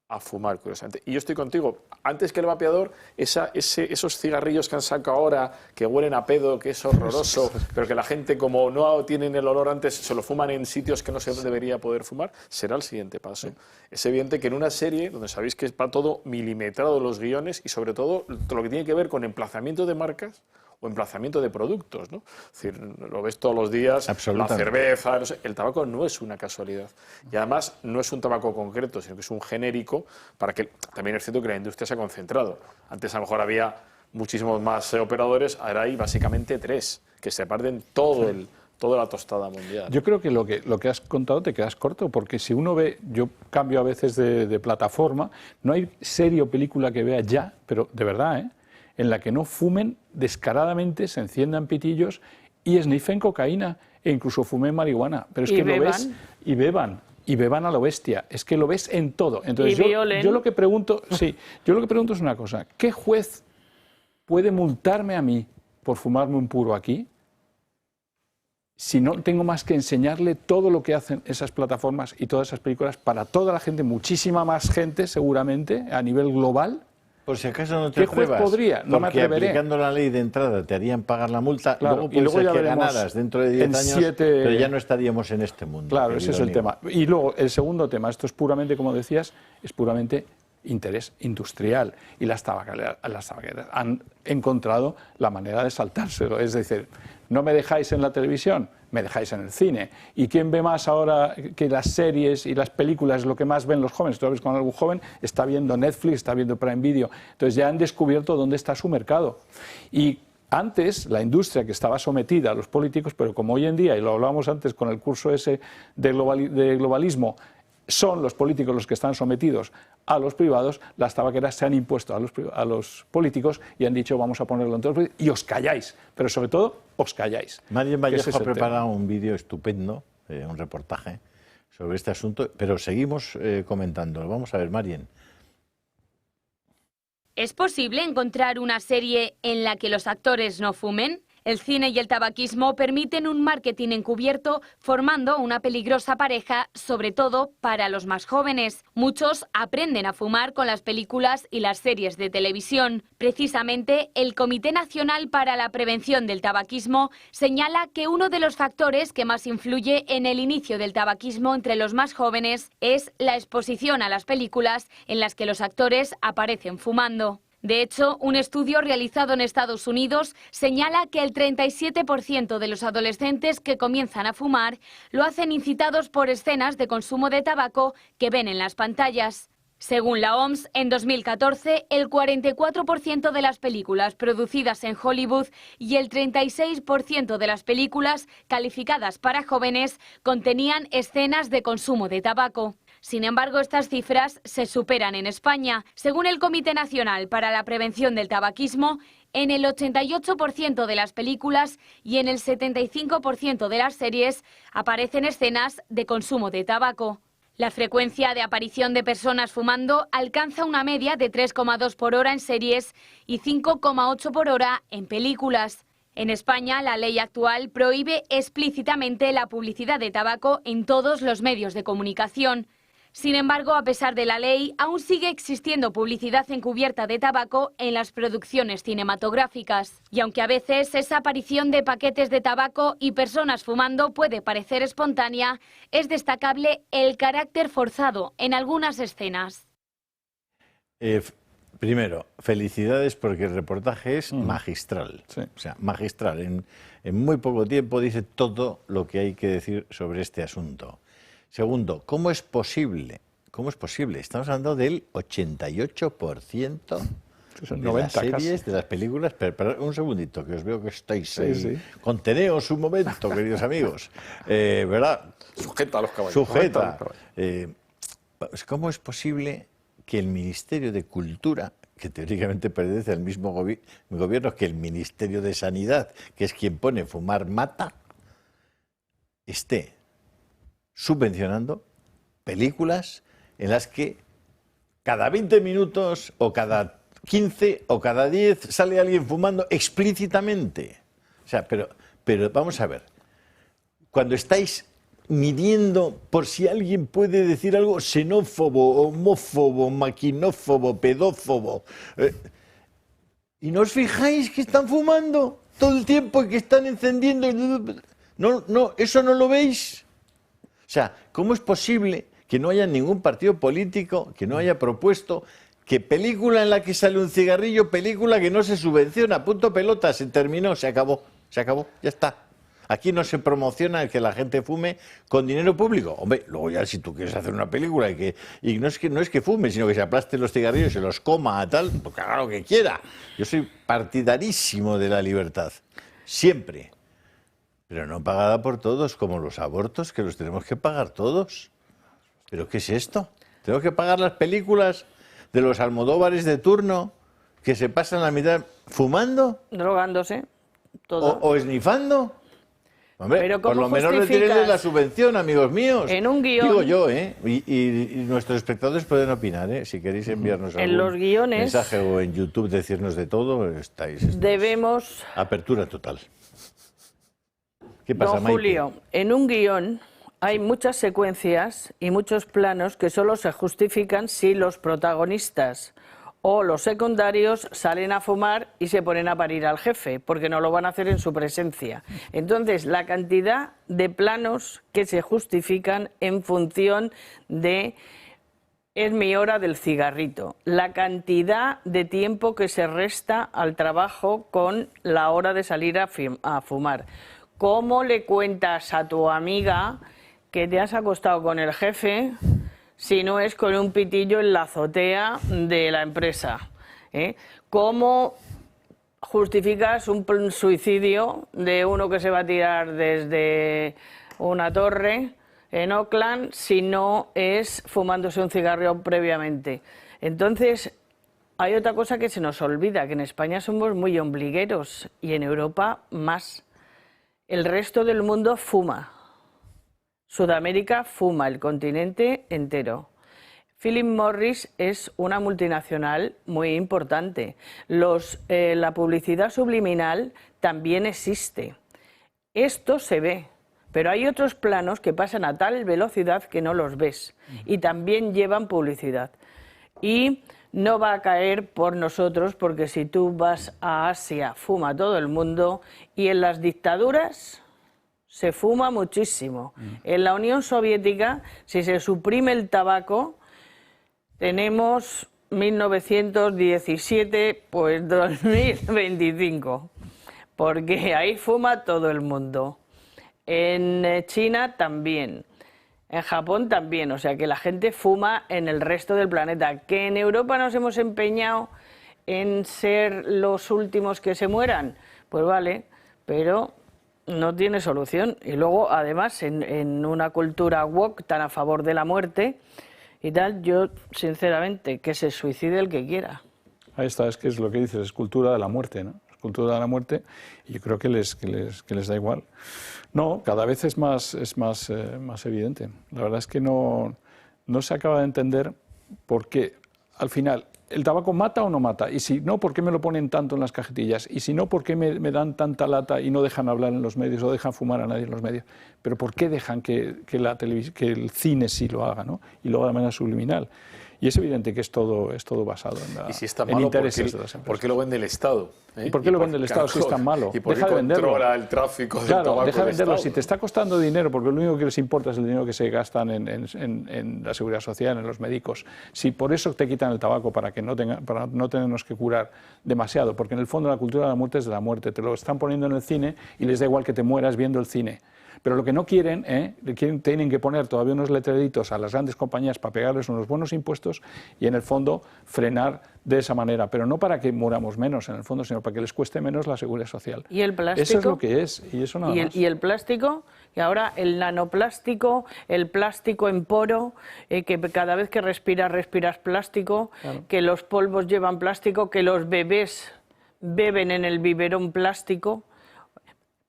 a fumar, curiosamente. Y yo estoy contigo. Antes que el vapeador, esos cigarrillos que han sacado ahora, que huelen a pedo, que es horroroso, pero que la gente, como no tienen el olor antes, se lo fuman en sitios que no se debería poder fumar, será el siguiente paso. Es evidente que en una serie, donde sabéis que va todo milimetrado los guiones y sobre todo lo que tiene que ver con emplazamiento de marcas o emplazamiento de productos, ¿no? Es decir, lo ves todos los días, la cerveza, no sé, el tabaco no es una casualidad. Y además no es un tabaco concreto, sino que es un genérico para que, también es cierto que la industria se ha concentrado. Antes a lo mejor había muchísimos más operadores, ahora hay básicamente 3, que se parten toda la tostada mundial. Yo creo que lo que has contado te quedas corto, porque si uno ve, yo cambio a veces de plataforma, no hay serie o película que vea ya, pero de verdad, en la que no fumen descaradamente, se enciendan pitillos y sniffen cocaína e incluso fumen marihuana. Pero es que lo ves y beban a lo bestia. Es que lo ves en todo. Entonces yo lo que pregunto, yo lo que pregunto es una cosa: ¿qué juez puede multarme a mí por fumarme un puro aquí? Si no tengo más que enseñarle todo lo que hacen esas plataformas y todas esas películas para toda la gente, muchísima más gente seguramente a nivel global. Por si acaso no te atrevas. ¿Qué juez podría? No me atreveré. Aplicando la ley de entrada te harían pagar la multa, claro, luego puede ser que ganaras dentro de 10 años, pero ya no estaríamos en este mundo. Claro, ese es el tema. Y luego, el segundo tema, esto es puramente, como decías, es puramente interés industrial. Y las tabacaleras han encontrado la manera de saltárselo. Es decir, no me dejáis en la televisión, me dejáis en el cine. ¿Y quién ve más ahora que las series y las películas? Lo que más ven los jóvenes. Tú lo ves con algún joven, está viendo Netflix, está viendo Prime Video. Entonces ya han descubierto dónde está su mercado. Y antes, la industria, que estaba sometida a los políticos, pero como hoy en día, y lo hablábamos antes con el curso ese de globalismo, son los políticos los que están sometidos a los privados, las tabaqueras se han impuesto a los políticos y han dicho vamos a ponerlo en todos y os calláis, pero sobre todo os calláis. Marien Vallejo ha preparado un vídeo estupendo, un reportaje sobre este asunto, pero seguimos comentándolo. Vamos a ver, Marien. ¿Es posible encontrar una serie en la que los actores no fumen? El cine y el tabaquismo permiten un marketing encubierto, formando una peligrosa pareja, sobre todo para los más jóvenes. Muchos aprenden a fumar con las películas y las series de televisión. Precisamente, el Comité Nacional para la Prevención del Tabaquismo señala que uno de los factores que más influye en el inicio del tabaquismo entre los más jóvenes es la exposición a las películas en las que los actores aparecen fumando. De hecho, un estudio realizado en Estados Unidos señala que el 37% de los adolescentes que comienzan a fumar lo hacen incitados por escenas de consumo de tabaco que ven en las pantallas. Según la OMS, en 2014, el 44% de las películas producidas en Hollywood y el 36% de las películas calificadas para jóvenes contenían escenas de consumo de tabaco. Sin embargo, estas cifras se superan en España. Según el Comité Nacional para la Prevención del Tabaquismo, En el 88% de las películas y en el 75% de las series aparecen escenas de consumo de tabaco. La frecuencia de aparición de personas fumando alcanza una media de 3,2 por hora en series y 5,8 por hora en películas. En España, la ley actual prohíbe explícitamente la publicidad de tabaco en todos los medios de comunicación. Sin embargo, a pesar de la ley, aún sigue existiendo publicidad encubierta de tabaco en las producciones cinematográficas. Y aunque a veces esa aparición de paquetes de tabaco y personas fumando puede parecer espontánea, es destacable el carácter forzado en algunas escenas. Primero, felicidades porque el reportaje es magistral. Sí. O sea, magistral. En muy poco tiempo dice todo lo que hay que decir sobre este asunto. Segundo, ¿cómo es posible? ¿Cómo es posible? Estamos hablando del 88% de las series, de las películas. Pero un segundito, que os veo que estáis ahí. Sí. Conteneos un momento, queridos amigos. ¿Verdad? Sujeta a los caballos. Sujeta. ¿Cómo es posible que el Ministerio de Cultura, que teóricamente pertenece al mismo gobierno que el Ministerio de Sanidad, que es quien pone fumar mata, esté subvencionando películas en las que cada 20 minutos o cada 15 o cada 10 sale alguien fumando explícitamente? O sea, pero vamos a ver, cuando estáis midiendo por si alguien puede decir algo xenófobo, homófobo, maquinófobo, pedófobo, y no os fijáis que están fumando todo el tiempo y que están encendiendo, no, eso no lo veis. O sea, ¿cómo es posible que no haya ningún partido político que no haya propuesto que película en la que sale un cigarrillo, película que no se subvenciona, punto pelota, se terminó, se acabó, ya está? Aquí no se promociona el que la gente fume con dinero público. Hombre, luego ya si tú quieres hacer una película y no es que fume, sino que se aplaste los cigarrillos y se los coma, tal, pues que haga lo que quiera. Yo soy partidarísimo de la libertad, siempre. Pero no pagada por todos, como los abortos, que los tenemos que pagar todos. ¿Pero qué es esto? ¿Tengo que pagar las películas de los Almodóvares de turno que se pasan la mitad fumando? Drogándose, todo. ¿O esnifando? Hombre, pero por lo menos retirenle la subvención, amigos míos. En un guión. Digo yo, y nuestros espectadores pueden opinar, Si queréis enviarnos algún los guiones, mensaje o en YouTube decirnos de todo, estáis debemos... Apertura total. ¿Qué pasa, Don Julio, en un guión hay muchas secuencias y muchos planos que solo se justifican si los protagonistas o los secundarios salen a fumar y se ponen a parir al jefe, porque no lo van a hacer en su presencia. Entonces, la cantidad de planos que se justifican en función de es mi hora del cigarrito, la cantidad de tiempo que se resta al trabajo con la hora de salir a fumar. ¿Cómo le cuentas a tu amiga que te has acostado con el jefe si no es con un pitillo en la azotea de la empresa? ¿Cómo justificas un suicidio de uno que se va a tirar desde una torre en Oakland si no es fumándose un cigarrillo previamente? Entonces, hay otra cosa que se nos olvida, que en España somos muy ombligueros y en Europa más. El resto del mundo fuma. Sudamérica fuma, el continente entero. Philip Morris es una multinacional muy importante. La publicidad subliminal también existe. Esto se ve, pero hay otros planos que pasan a tal velocidad que no los ves y también llevan publicidad. Y no va a caer por nosotros, porque si tú vas a Asia, fuma todo el mundo, y en las dictaduras se fuma muchísimo. En la Unión Soviética, si se suprime el tabaco, tenemos 1917, pues 2025, porque ahí fuma todo el mundo. En China también. En Japón también, o sea que la gente fuma en el resto del planeta. Que en Europa nos hemos empeñado en ser los últimos que se mueran, pues vale, pero no tiene solución. Y luego, además, en una cultura woke tan a favor de la muerte y tal, yo, sinceramente, que se suicide el que quiera. Ahí está, es que es lo que dices, es cultura de la muerte, ¿no? Es cultura de la muerte y yo creo que les da igual. No, cada vez es más evidente. La verdad es que no se acaba de entender por qué, al final, ¿el tabaco mata o no mata? Y si no, ¿por qué me lo ponen tanto en las cajetillas? Y si no, ¿por qué me dan tanta lata y no dejan hablar en los medios o dejan fumar a nadie en los medios? Pero ¿por qué dejan que el cine sí lo haga, ¿no? Y lo haga de manera subliminal? Y es evidente que es todo basado en, y si está en malo, intereses de las empresas. ¿por qué lo vende el Estado? ¿Y por qué lo vende el Estado si es tan malo? ¿Y por qué deja de venderlo. controla el tráfico del tabaco? Claro, deja de venderlo. Estado? Si te está costando dinero, porque lo único que les importa es el dinero que se gastan en la seguridad social, en los médicos. Si por eso te quitan el tabaco, para no tenernos que curar demasiado, porque en el fondo la cultura de la muerte es de la muerte. Te lo están poniendo en el cine y les da igual que te mueras viendo el cine. Pero lo que no quieren, tienen que poner todavía unos letreritos a las grandes compañías para pegarles unos buenos impuestos y en el fondo frenar de esa manera, pero no para que muramos menos en el fondo, sino para que les cueste menos la seguridad social. ¿Y el plástico? Eso es lo que es, y eso nada más. ¿Y el plástico? Y ahora el nanoplástico, el plástico en poro, que cada vez que respiras plástico, claro. Que los polvos llevan plástico, que los bebés beben en el biberón plástico.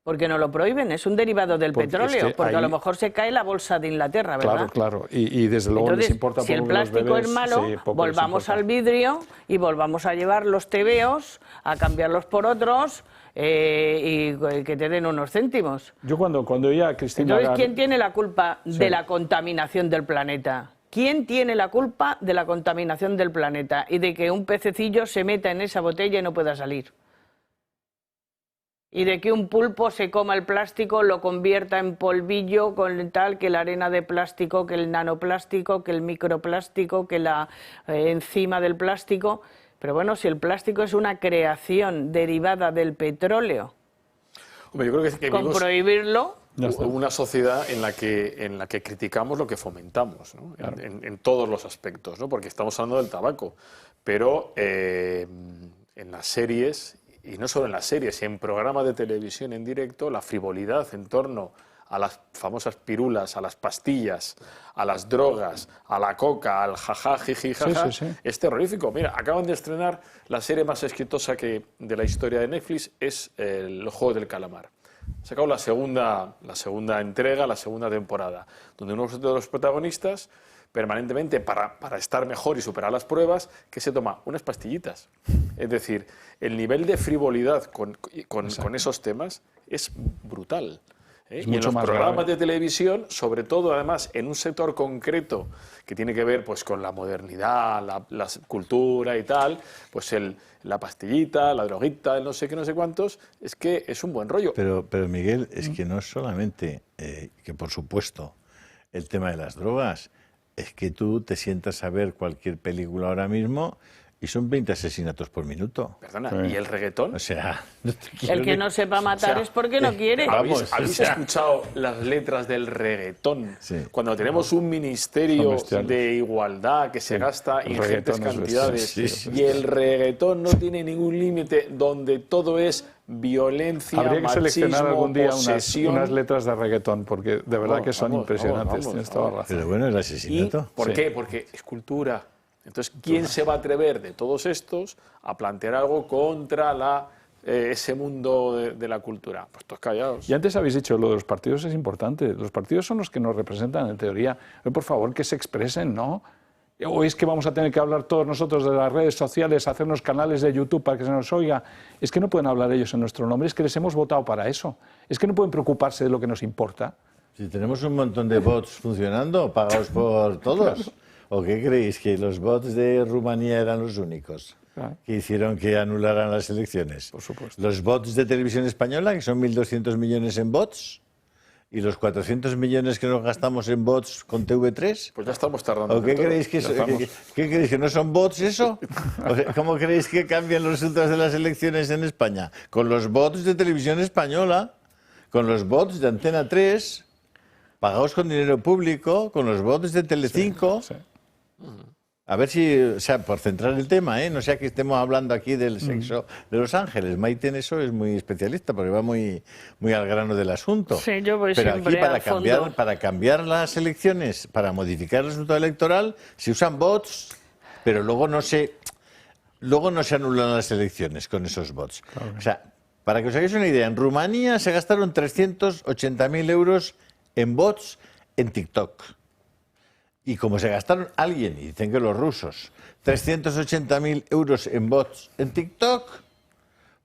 Porque no lo prohíben, es un derivado del petróleo, porque a lo mejor se cae la bolsa de Inglaterra, ¿verdad? Claro, y desde luego entonces, les importa si poco el plástico los bebés, es malo, sí, volvamos al vidrio y volvamos a llevar los tebeos, a cambiarlos por otros y que te den unos céntimos. Yo cuando oía a Cristina... Entonces, ¿quién tiene la culpa de la contaminación del planeta? ¿Quién tiene la culpa de la contaminación del planeta y de que un pececillo se meta en esa botella y no pueda salir? Y de que un pulpo se coma el plástico, lo convierta en polvillo con tal, que la arena de plástico, que el nanoplástico, que el microplástico, que la enzima del plástico. Pero bueno, si el plástico es una creación derivada del petróleo, hombre, yo creo que con prohibirlo... Una sociedad en la que criticamos lo que fomentamos, ¿no? Claro. En todos los aspectos, ¿no? Porque estamos hablando del tabaco, pero en las series... Y no solo en las series, en programas de televisión en directo, la frivolidad en torno a las famosas pirulas, a las pastillas, a las drogas, a la coca, al jaja, jiji, jaja, es terrorífico. Mira, acaban de estrenar la serie más exitosa de la historia de Netflix, es El Juego del Calamar. Ha sacado la segunda entrega, la segunda temporada, donde uno de los protagonistas permanentemente para estar mejor y superar las pruebas, que se toma unas pastillitas. Es decir, el nivel de frivolidad con esos temas es brutal. Y en los programas de televisión, sobre todo además en un sector concreto que tiene que ver pues con la modernidad, la cultura y tal, pues la pastillita, la droguita, el no sé qué, no sé cuántos, es que es un buen rollo. Pero Miguel, es que no es solamente que por supuesto el tema de las drogas, es que tú te sientas a ver cualquier película ahora mismo y son 20 asesinatos por minuto. Perdona, ¿y el reggaetón? O sea, no te el que no sepa matar es porque no quiere. ¿Habéis escuchado las letras del reggaetón? Sí. Cuando tenemos un ministerio de igualdad que se gasta ingentes cantidades y el reggaetón no tiene ningún límite, donde todo es violencia, habría que machismo, seleccionar algún día unas letras de reggaetón, porque de verdad que son impresionantes. Tienes toda la razón. Pero bueno, el asesinato. ¿Por qué? Porque es cultura. Entonces, ¿quién se va a atrever de todos estos a plantear algo contra ese mundo de la cultura? Pues todos callados. Y antes habéis dicho, lo de los partidos es importante. Los partidos son los que nos representan en teoría. Por favor, que se expresen, ¿no? ¿O es que vamos a tener que hablar todos nosotros de las redes sociales, hacernos canales de YouTube para que se nos oiga? Es que no pueden hablar ellos en nuestro nombre, es que les hemos votado para eso. Es que no pueden preocuparse de lo que nos importa. Si tenemos un montón de bots funcionando, pagados por todos. ¿O qué creéis? ¿Que los bots de Rumanía eran los únicos que hicieron que anularan las elecciones? Por supuesto. Los bots de Televisión Española, que son 1.200 millones en bots, y los 400 millones que nos gastamos en bots con TV3. Pues ya estamos tardando. ¿O qué creéis que ¿qué creéis que no son bots eso? O sea, ¿cómo creéis que cambian los resultados de las elecciones en España? Con los bots de Televisión Española, con los bots de Antena 3, pagados con dinero público, con los bots de Telecinco. Sí. A ver si, o sea, por centrar el tema, no sea que estemos hablando aquí del sexo de los ángeles. Maite en eso es muy especialista porque va muy al grano del asunto. Sí, yo voy pero siempre aquí para cambiar las elecciones, para modificar el resultado electoral, se usan bots, pero luego no se... luego no se anulan las elecciones con esos bots. Claro. O sea, para que os hagáis una idea, en Rumanía se gastaron 380.000 euros en bots en TikTok. Y como se gastaron alguien, y dicen que los rusos, 380.000 euros en bots en TikTok,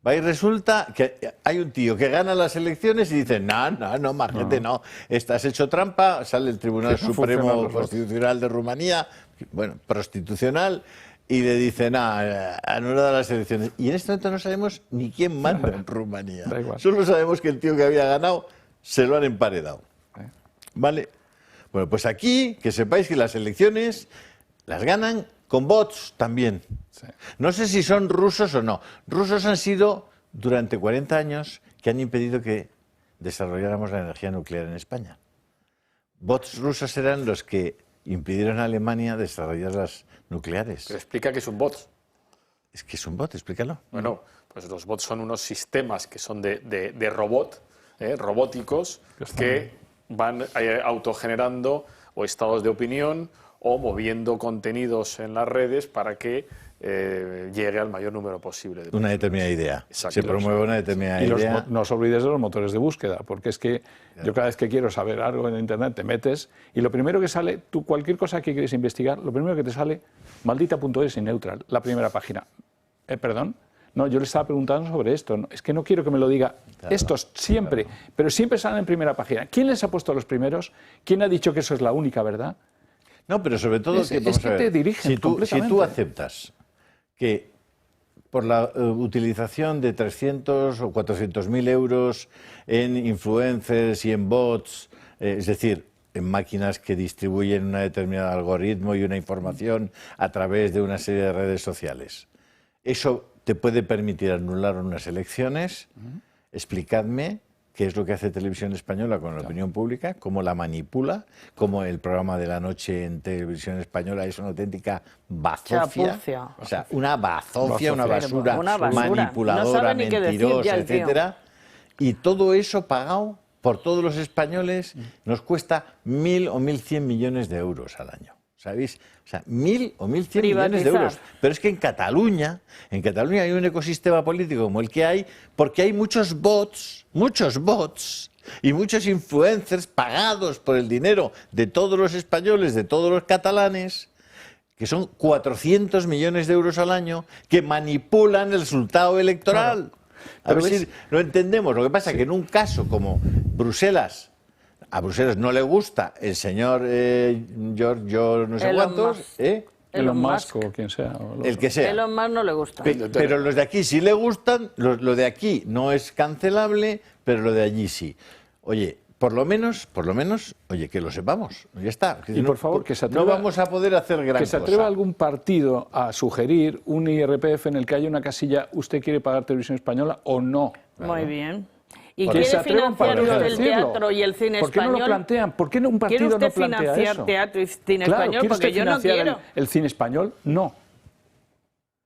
va y resulta que hay un tío que gana las elecciones y dice, no, Margete, no, estás hecho trampa, sale el Tribunal Supremo Constitucional de Rumanía, bueno, prostitucional, y le dice, anulada las elecciones. Y en este momento no sabemos ni quién manda en Rumanía. Solo sabemos que el tío que había ganado se lo han emparedado. ¿Vale? Bueno, pues aquí, que sepáis que las elecciones las ganan con bots también. Sí. No sé si son rusos o no. Rusos han sido durante 40 años que han impedido que desarrolláramos la energía nuclear en España. Bots rusos eran los que impidieron a Alemania desarrollar las nucleares. Pero explica que es un bot. Es que es un bot, explícalo. Bueno, pues los bots son unos sistemas que son de robot, robóticos, que van autogenerando o estados de opinión o moviendo contenidos en las redes para que llegue al mayor número posible. Una determinada idea. Exacto. Se promueve una determinada idea. No os olvidéis de los motores de búsqueda, porque es que yo cada vez que quiero saber algo en Internet te metes y lo primero que sale, tú cualquier cosa que quieres investigar, lo primero que te sale, maldita.es y neutral, la primera página. ¿Perdón? No, yo le estaba preguntando sobre esto. No, es que no quiero que me lo diga. Claro, estos siempre, pero siempre salen en primera página. ¿Quién les ha puesto a los primeros? ¿Quién ha dicho que eso es la única verdad? No, pero sobre todo es que te dirigen si tú aceptas que por la utilización de 300 o 400.000 euros en influencers y en bots, es decir, en máquinas que distribuyen un determinado algoritmo y una información a través de una serie de redes sociales, eso te puede permitir anular unas elecciones. Explicadme qué es lo que hace Televisión Española con la opinión pública, cómo la manipula, cómo el programa de la noche en Televisión Española es una auténtica bazofia. O sea, una bazofia, una basura manipuladora, no mentirosa, etcétera. Y todo eso pagado por todos los españoles nos cuesta 1.000 o 1.100 millones de euros al año. ¿Sabéis? O sea, 1.000 o 1.100 millones de euros. Pero es que en Cataluña hay un ecosistema político como el que hay, porque hay muchos bots y muchos influencers pagados por el dinero de todos los españoles, de todos los catalanes, que son 400 millones de euros al año, que manipulan el resultado electoral. Claro. A ver si lo entendemos. Lo que pasa es que en un caso como Bruselas, a Bruselas no le gusta el señor George no sé cuántos, Elon Musk o quien sea. El que sea. Elon Musk no le gusta. Pero los de aquí sí le gustan, lo de aquí no es cancelable, pero lo de allí sí. Oye, por lo menos, oye, que lo sepamos, ya está. Y por favor, que se atreva, no vamos a poder hacer gran cosa. Que se atreva algún partido a sugerir un IRPF en el que haya una casilla, ¿usted quiere pagar Televisión Española o no? Claro. Muy bien. ¿Y quiere financiar usted el teatro y el cine español? ¿Por qué no lo plantean? ¿Por qué un partido no plantea eso? ¿Quiere usted financiar teatro y cine español? Porque yo no quiero. ¿El cine español? No.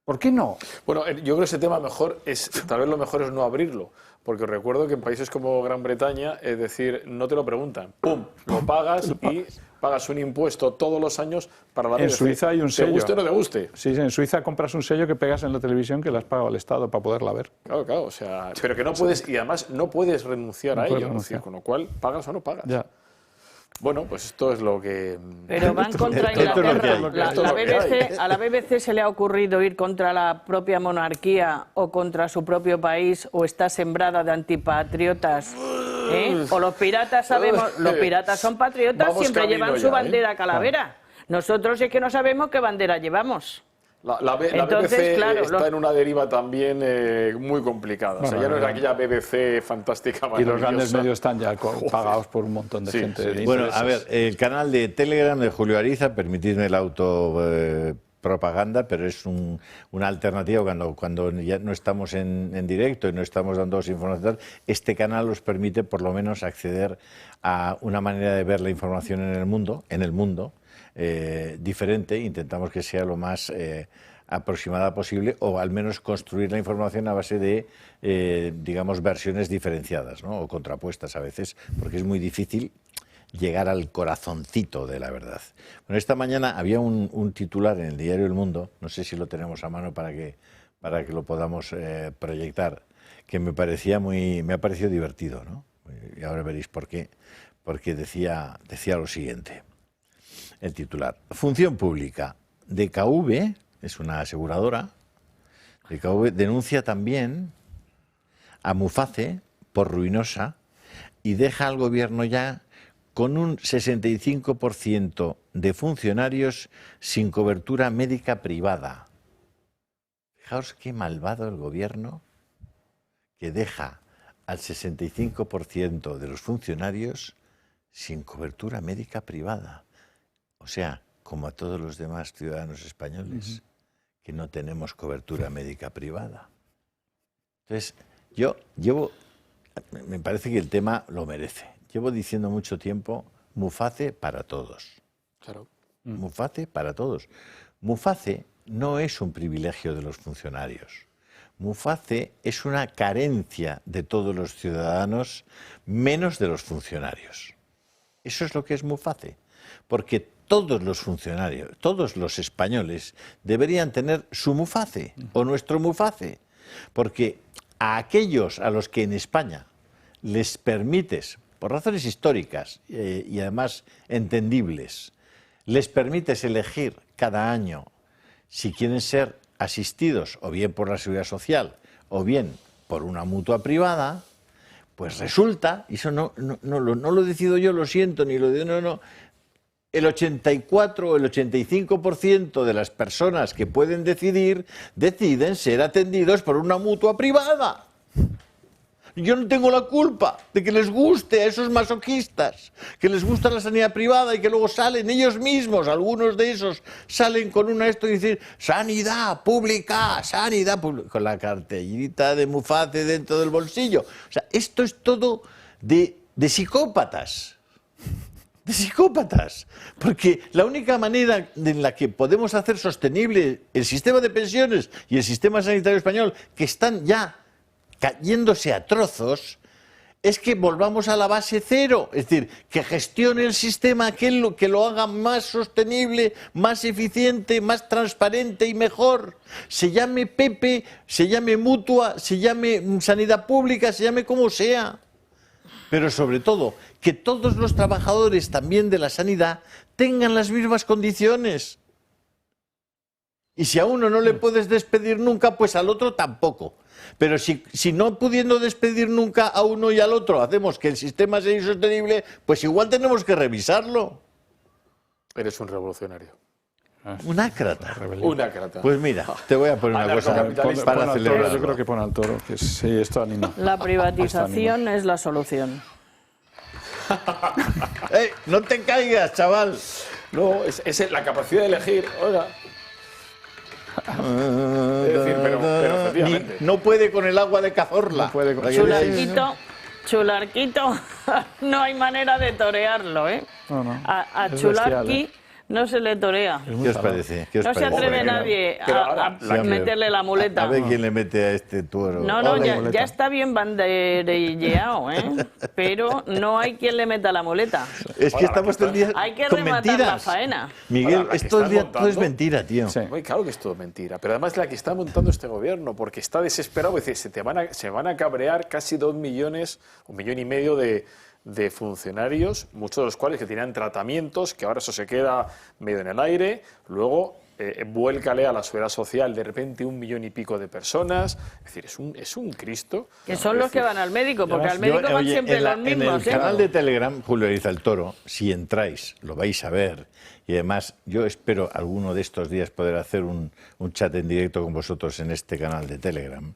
¿Por qué no? Bueno, yo creo que ese tema tal vez lo mejor es no abrirlo, porque recuerdo que en países como Gran Bretaña, es decir, no te lo preguntan, ¡pum!, lo pagas y pagas un impuesto todos los años para la BBC. En Suiza hay un sello. ¿Te guste o no te guste? Sí, en Suiza compras un sello que pegas en la televisión que le has pagado al Estado para poderla ver. Claro, o sea, pero que no puedes, y además no puedes renunciar a ello, decir, con lo cual pagas o no pagas. Ya. Bueno, pues esto es lo que... Pero van contra Inglaterra. A la BBC se le ha ocurrido ir contra la propia monarquía o contra su propio país, o está sembrada de antipatriotas. O los piratas los piratas son patriotas, siempre llevan su bandera calavera. Nosotros es que no sabemos qué bandera llevamos. La BBC está en una deriva también muy complicada. Bueno, o sea, ya no es aquella BBC fantástica, maravillosa. Y los grandes medios están ya pagados por un montón de gente. Sí. Bueno, a ver, el canal de Telegram de Julio Ariza, permitidme la autopropaganda, pero es una alternativa cuando ya no estamos en directo y no estamos dando información. Este canal os permite por lo menos acceder a una manera de ver la información en el mundo, diferente. Intentamos que sea lo más aproximada posible, o al menos construir la información a base de, digamos, versiones diferenciadas, ¿no? O contrapuestas a veces, porque es muy difícil llegar al corazoncito de la verdad. Bueno, esta mañana había un titular en el diario El Mundo, no sé si lo tenemos a mano para que lo podamos proyectar, que me ha parecido divertido, ¿no? Y ahora veréis por qué. Porque decía lo siguiente, el titular: Función Pública. DKV, es una aseguradora, DKV denuncia también a Muface por ruinosa y deja al gobierno ya con un 65% de funcionarios sin cobertura médica privada. Fijaos qué malvado el gobierno que deja al 65% de los funcionarios sin cobertura médica privada. O sea, como a todos los demás ciudadanos españoles, que no tenemos cobertura médica privada. Entonces, me parece que el tema lo merece. Llevo diciendo mucho tiempo, Muface para todos. Claro. Muface para todos. Muface no es un privilegio de los funcionarios. Muface es una carencia de todos los ciudadanos, menos de los funcionarios. Eso es lo que es Muface. Porque todos los funcionarios, todos los españoles deberían tener su Muface o nuestro Muface. Porque a aquellos a los que en España les permites, por razones históricas y además entendibles, les permites elegir cada año si quieren ser asistidos o bien por la Seguridad Social o bien por una mutua privada, pues resulta, y eso no lo decido yo, lo siento, ni lo digo, no, el 84 o el 85% de las personas que pueden decidir, deciden ser atendidos por una mutua privada. Yo no tengo la culpa de que les guste a esos masoquistas, que les gusta la sanidad privada y que luego salen ellos mismos, algunos de esos salen con esto y dicen sanidad pública, con la cartellita de Muface dentro del bolsillo. O sea, esto es todo de psicópatas. De psicópatas, porque la única manera en la que podemos hacer sostenible el sistema de pensiones y el sistema sanitario español, que están ya cayéndose a trozos, es que volvamos a la base cero, es decir, que gestione el sistema, que lo haga más sostenible, más eficiente, más transparente y mejor. Se llame Pepe, se llame Mutua, se llame Sanidad Pública, se llame como sea. Pero sobre todo, que todos los trabajadores también de la sanidad tengan las mismas condiciones. Y si a uno no le puedes despedir nunca, pues al otro tampoco. Pero si no pudiendo despedir nunca a uno y al otro hacemos que el sistema sea insostenible, pues igual tenemos que revisarlo. Eres un revolucionario. Un ácrata. Un ácrata. Pues mira, te voy a poner una cosa para celebrar. Yo creo que pone al toro, que sí, esto anima. La privatización es la solución. ¡Ey, no te caigas, chaval! No, es la capacidad de elegir. Oiga. Es decir, pero efectivamente. No puede con el agua de Cazorla. No puede con Chularquito, no hay manera de torearlo, ¿eh? No. A Chularqui no se le torea. ¿Qué os parece? No se atreve nadie a meterle la muleta. A ver quién le mete a este toro. No, ya está bien banderilleado, ¿eh? Pero no hay quien le meta la muleta. Es que estamos todo el día hay que con rematar mentiras. la faena. Miguel, todo es mentira, tío. Sí. Claro que es todo mentira. Pero además la que está montando este gobierno, porque está desesperado, es decir, se van a cabrear casi 2 millones, 1,5 millones de funcionarios, muchos de los cuales que tenían tratamientos, que ahora eso se queda medio en el aire, luego vuélcale a la seguridad social de repente 1 millón y pico de personas, es decir, es un Cristo. Que son los que van al médico, porque al médico van siempre los mismos. En el canal de Telegram, Julio Ariza el Toro, si entráis, lo vais a ver, y además yo espero alguno de estos días poder hacer un chat en directo con vosotros en este canal de Telegram.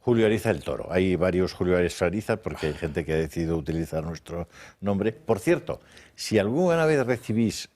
Julio Ariza el Toro. Hay varios Julio Ariza porque hay gente que ha decidido utilizar nuestro nombre. Por cierto, si alguna vez recibís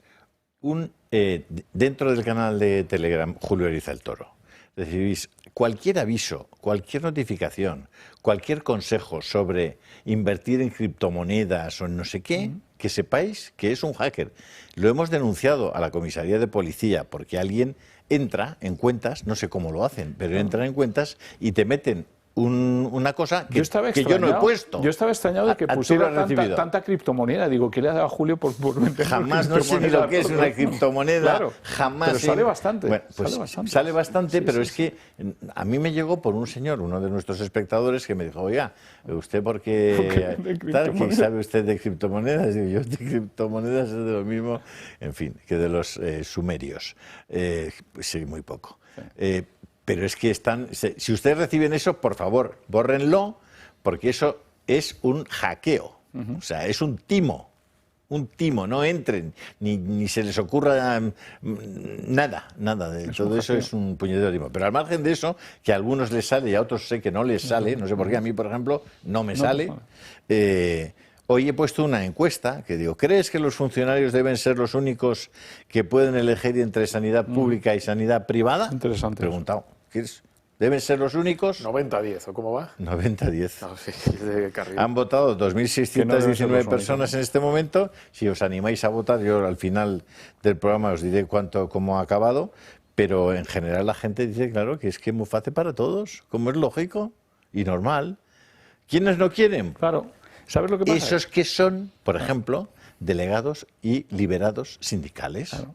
dentro del canal de Telegram Julio Ariza el Toro, recibís cualquier aviso, cualquier notificación, cualquier consejo sobre invertir en criptomonedas o en no sé qué, que sepáis que es un hacker. Lo hemos denunciado a la comisaría de policía porque alguien entra en cuentas, no sé cómo lo hacen, pero entran en cuentas y te meten una cosa que que yo no he puesto. Yo estaba extrañado de que pusiera tanta criptomoneda. Digo, ¿qué le ha dado a Julio por vender jamás no sé ni lo que es una criptomoneda. Claro, jamás. pero sale bastante. Bueno, pues sale bastante, pero es que a mí me llegó por un señor, uno de nuestros espectadores, que me dijo, oiga, ¿usted por qué ¿qué sabe usted de criptomonedas? Digo, yo de criptomonedas es de lo mismo, en fin, que de los sumerios. Pues sí, muy poco. Pero es que si ustedes reciben eso, por favor, bórrenlo, porque eso es un hackeo. O sea, es un timo, no entren, ni se les ocurra nada de todo eso, es un puñetero timo. Pero al margen de eso, que a algunos les sale y a otros sé que no les sale, no sé por qué, a mí, por ejemplo, no me sale. Hoy he puesto una encuesta que digo, ¿crees que los funcionarios deben ser los únicos que pueden elegir entre sanidad pública y sanidad privada? Interesante. Preguntado. ¿Deben ser los únicos? 90-10, ¿o cómo va? 90-10. No, sí, de carril. Han votado 2.619 personas en este momento. Si os animáis a votar, yo al final del programa os diré cómo ha acabado. Pero en general la gente dice, claro, que es que muy fácil para todos, como es lógico y normal. ¿Quiénes no quieren? Claro. ¿Sabes lo que pasa? Esos que son, por ejemplo, delegados y liberados sindicales. Claro.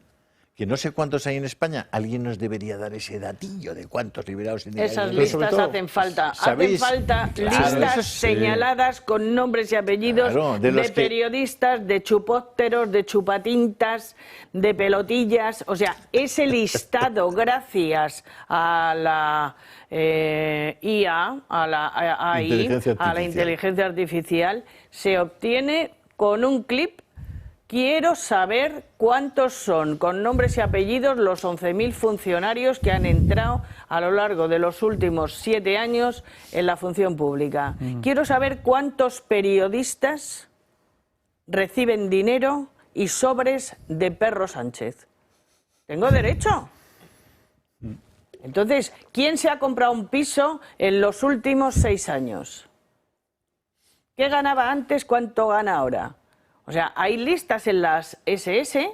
Que no sé cuántos hay en España. Alguien nos debería dar ese datillo de cuántos liberados sindicales. Esas listas hacen falta. ¿Sabéis? Hacen falta listas señaladas con nombres y apellidos de periodistas, de chupópteros, de chupatintas, de pelotillas. O sea, ese listado, gracias a la IA, a la AI, a la inteligencia artificial, se obtiene con un clip. Quiero saber cuántos son, con nombres y apellidos, los 11.000 funcionarios que han entrado a lo largo de los últimos 7 años en la función pública. Quiero saber cuántos periodistas reciben dinero y sobres de Perro Sánchez. ¿Tengo derecho? Entonces, ¿quién se ha comprado un piso en los últimos 6 años? ¿Qué ganaba antes? ¿Cuánto gana ahora? O sea, hay listas en las SS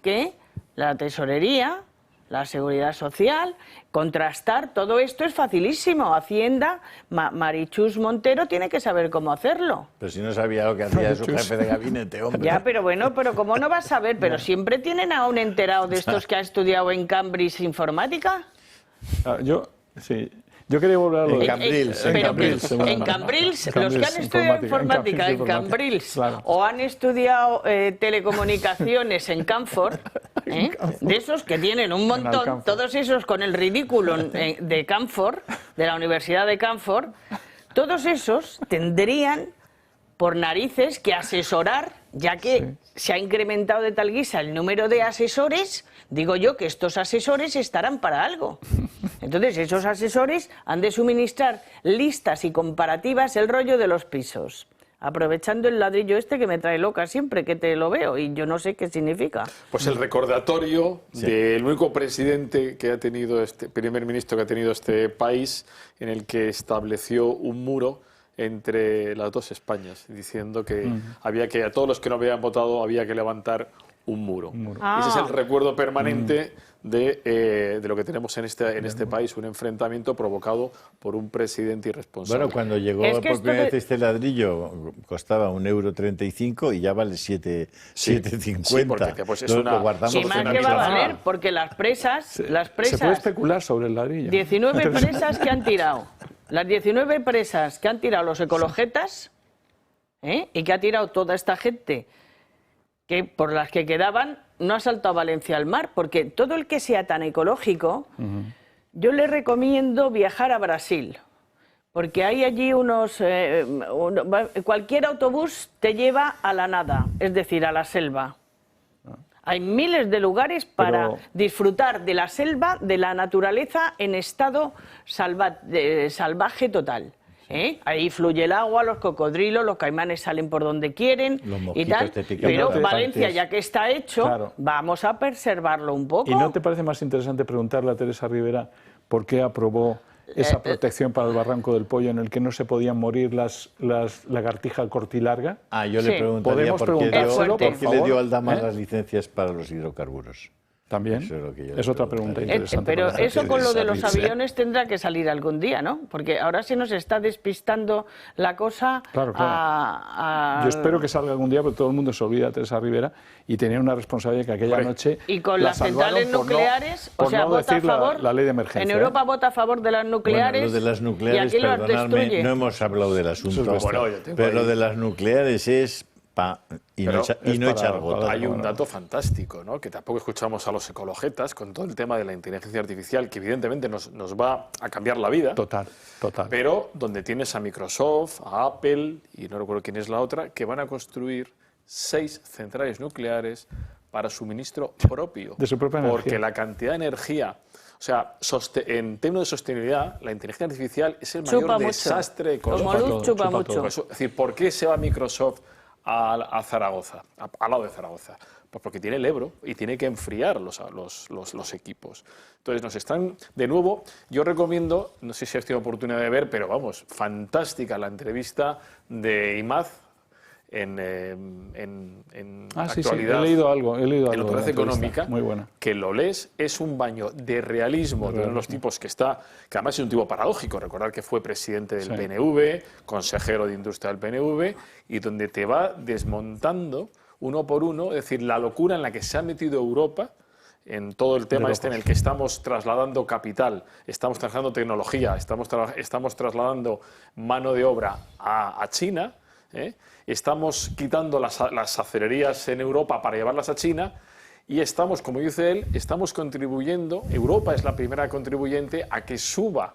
que la tesorería, la seguridad social, contrastar, todo esto es facilísimo. Hacienda, Marichus Montero tiene que saber cómo hacerlo. Pero si no sabía lo que hacía su jefe de gabinete, hombre. Ya, pero bueno, pero ¿cómo no vas a saber? Pero siempre tienen a un enterado de estos que ha estudiado en Cambridge informática. Yo quería volver a lo de Cambrils. En Cambrils, los que han estudiado informática en Cambrils claro. O han estudiado telecomunicaciones en Camford, de esos que tienen un montón, todos esos con el ridículo de Camford, de la Universidad de Camford, todos esos tendrían por narices que asesorar, ya que se ha incrementado de tal guisa el número de asesores, digo yo que estos asesores estarán para algo. Entonces, esos asesores han de suministrar listas y comparativas el rollo de los pisos, aprovechando el ladrillo este que me trae loca siempre que te lo veo y yo no sé qué significa. Pues el recordatorio del único presidente que ha tenido primer ministro que ha tenido este país, en el que estableció un muro entre las dos Españas, diciendo que había que, a todos los que no habían votado, había que levantar un muro. Ese es el recuerdo permanente de lo que tenemos en este país, un enfrentamiento provocado por un presidente irresponsable. Bueno, cuando llegó por primera vez este ladrillo costaba €1,35 y ya vale 7,50. Sí, porque pues es lo guardamos. Y más que va a valer, porque las presas... Se puede especular sobre el ladrillo. 19 presas que han tirado. Las 19 presas que han tirado los ecologetas, y que ha tirado toda esta gente, que por las que quedaban, no ha saltado Valencia al mar, porque todo el que sea tan ecológico, yo le recomiendo viajar a Brasil, porque hay allí cualquier autobús te lleva a la nada, es decir, a la selva. Hay miles de lugares para disfrutar de la selva, de la naturaleza en estado salvaje total. Ahí fluye el agua, los cocodrilos, los caimanes salen por donde quieren y tal, pero Valencia, ya que está hecho, vamos a preservarlo un poco. ¿Y no te parece más interesante preguntarle a Teresa Rivera por qué aprobó esa protección para el Barranco del Pollo en el que no se podían morir las lagartijas cortilarga? Yo le preguntaría por qué le dio Aldama las licencias para los hidrocarburos. También, Eso es lo que yo es otra preguntaría. pregunta interesante. Pero para eso hacer. con lo de los aviones tendrá que salir algún día, ¿no? Porque ahora se nos está despistando la cosa. Claro, claro. Yo espero que salga algún día, porque todo el mundo se olvida de Teresa Rivera y tenía una responsabilidad que aquella noche. Y con la las centrales salvaron nucleares, por o sea, no vota a decir favor. la ley de emergencia. En Europa vota a favor de las nucleares. Bueno, lo de las nucleares, y aquí lo perdonadme, destruye. no hemos hablado del asunto, pero lo de las nucleares es no echar gota. Hay un dato fantástico, ¿no? Que tampoco escuchamos a los ecologetas con todo el tema de la inteligencia artificial, que evidentemente nos va a cambiar la vida. Total. Pero donde tienes a Microsoft, a Apple, y no recuerdo quién es la otra, que van a construir 6 centrales nucleares para suministro propio. De su propia energía. Porque la cantidad de energía... O sea, en términos de sostenibilidad, la inteligencia artificial es el mayor desastre ecológico. Como luz chupa mucho. Es decir, ¿por qué se va Microsoft a Zaragoza, al lado de Zaragoza? Pues porque tiene el Ebro y tiene que enfriar los equipos. Entonces nos están, de nuevo, yo recomiendo, no sé si has tenido oportunidad de ver, pero vamos, fantástica la entrevista de Imaz en actualidad. He leído algo. En la Autoridad Económica, muy buena. que lo lees, es un baño de realismo de uno de los tipos que además es un tipo paradójico. Recordar que fue presidente del PNV, consejero de industria del PNV, y donde te va desmontando uno por uno, es decir, la locura en la que se ha metido Europa en todo el tema en el que estamos trasladando capital, estamos trasladando tecnología, estamos trasladando mano de obra a China, estamos quitando las acererías en Europa para llevarlas a China y estamos, como dice él, estamos contribuyendo, Europa es la primera contribuyente a que suba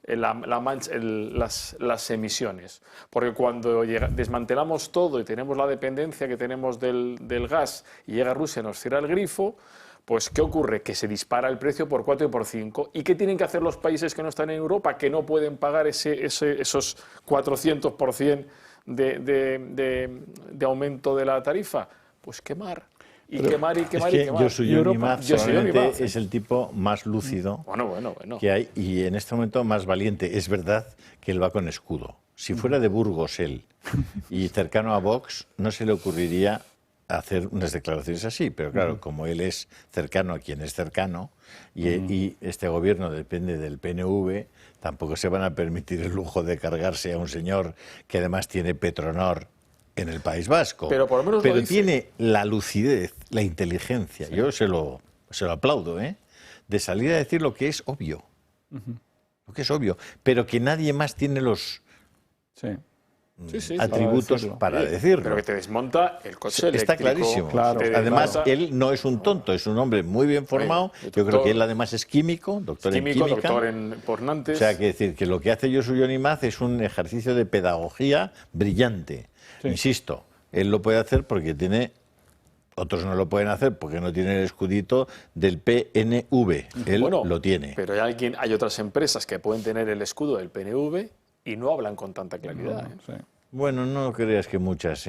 las emisiones. Porque cuando desmantelamos todo y tenemos la dependencia que tenemos del gas y llega Rusia y nos cierra el grifo, pues ¿qué ocurre? Que se dispara el precio por 4 y por 5. ¿Y qué tienen que hacer los países que no están en Europa, que no pueden pagar esos 400% de aumento de la tarifa? Pues quemar. Y quemar. Josu Imaz solamente es el tipo más lúcido que hay y en este momento más valiente. Es verdad que él va con escudo. Si fuera de Burgos él y cercano a Vox, no se le ocurriría hacer unas declaraciones así, pero claro, como él es cercano a quien es cercano y este gobierno depende del PNV, tampoco se van a permitir el lujo de cargarse a un señor que además tiene Petronor en el País Vasco. Pero por lo menos pero tiene la lucidez, la inteligencia, yo se lo aplaudo, de salir a decir lo que es obvio. Lo que es obvio, pero que nadie más tiene los atributos para decirlo. Pero que te desmonta el coche eléctrico. Está clarísimo. Claro. Además, él no es un tonto, es un hombre muy bien formado. Yo creo que él además es químico, doctor en química. Doctor por Nantes. O sea, que decir que lo que hace Josu Imaz es un ejercicio de pedagogía brillante. Insisto, él lo puede hacer porque tiene... Otros no lo pueden hacer porque no tienen el escudito del PNV. Él lo tiene. Pero hay otras empresas que pueden tener el escudo del PNV y no hablan con tanta claridad. Bueno, no creas que muchas,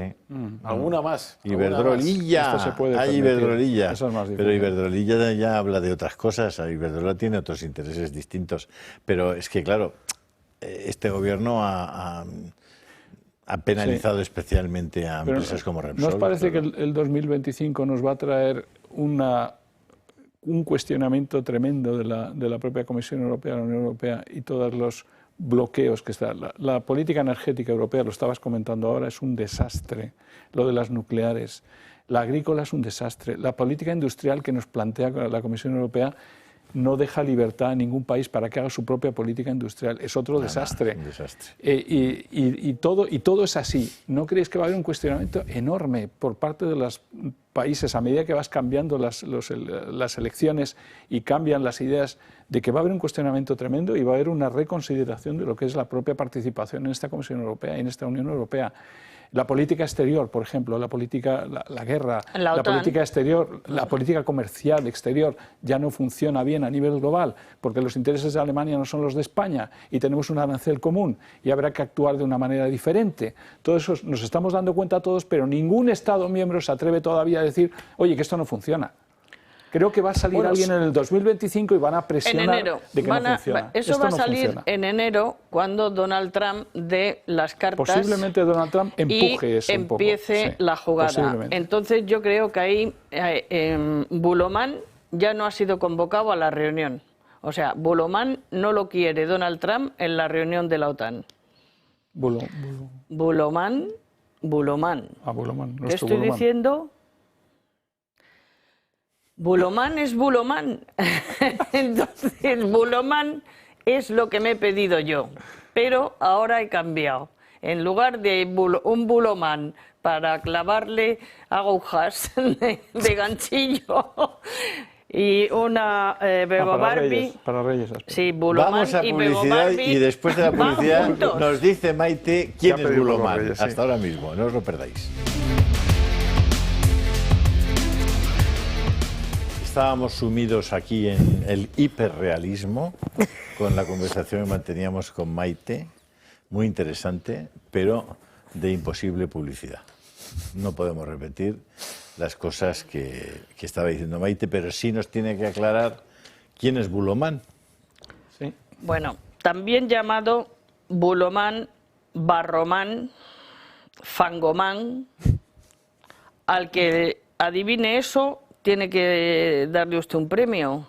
¿Alguna más? Iberdrolilla. Hay Iberdrolilla. Eso es más difícil. Pero Iberdrolilla ya habla de otras cosas. Iberdrola tiene otros intereses distintos. Pero es que, claro, este gobierno ha penalizado especialmente a empresas como Repsol. ¿No os parece que el 2025 nos va a traer un cuestionamiento tremendo de la propia Comisión Europea, la Unión Europea y todos los bloqueos que está? La política energética europea, lo estabas comentando ahora, es un desastre. Lo de las nucleares. La agrícola es un desastre. La política industrial que nos plantea la Comisión Europea no deja libertad a ningún país para que haga su propia política industrial. Es otro desastre. Un desastre. Y todo es así. ¿No creéis que va a haber un cuestionamiento enorme por parte de los países a medida que vas cambiando las elecciones y cambian las ideas, de que va a haber un cuestionamiento tremendo y va a haber una reconsideración de lo que es la propia participación en esta Comisión Europea y en esta Unión Europea? La política exterior, por ejemplo, la guerra, la política exterior, la política comercial exterior ya no funciona bien a nivel global porque los intereses de Alemania no son los de España y tenemos un arancel común y habrá que actuar de una manera diferente. Todo eso nos estamos dando cuenta todos, pero ningún Estado miembro se atreve todavía a decir, oye, que esto no funciona. Creo que va a salir alguien en el 2025 y van a presionar de que no funciona. Eso va a salir en enero cuando Donald Trump dé las cartas. Posiblemente Donald Trump empuje eso un poco. Empiece la jugada. Entonces yo creo que ahí Buloman ya no ha sido convocado a la reunión. O sea, Buloman no lo quiere Donald Trump en la reunión de la OTAN. Buloman. Ah, Buloman. ¿Qué estoy diciendo? Buloman es Buloman. Entonces, Buloman es lo que me he pedido yo. Pero ahora he cambiado. En lugar de un Buloman para clavarle agujas de ganchillo y una Bebo Barbie. Para Reyes. Sí, Buloman. Vamos a y publicidad Bebo y después de la publicidad juntos. nos dice Maite quién Ya es pedimos Buloman. los Reyes, sí. Hasta ahora mismo, no os lo perdáis. Estábamos sumidos aquí en el hiperrealismo con la conversación que manteníamos con Maite, muy interesante, pero de imposible publicidad. No podemos repetir las cosas que estaba diciendo Maite, pero sí nos tiene que aclarar quién es Buloman. Sí. Bueno, también llamado Buloman, Barromán, Fangomán. Al que adivine eso, tiene que darle usted un premio.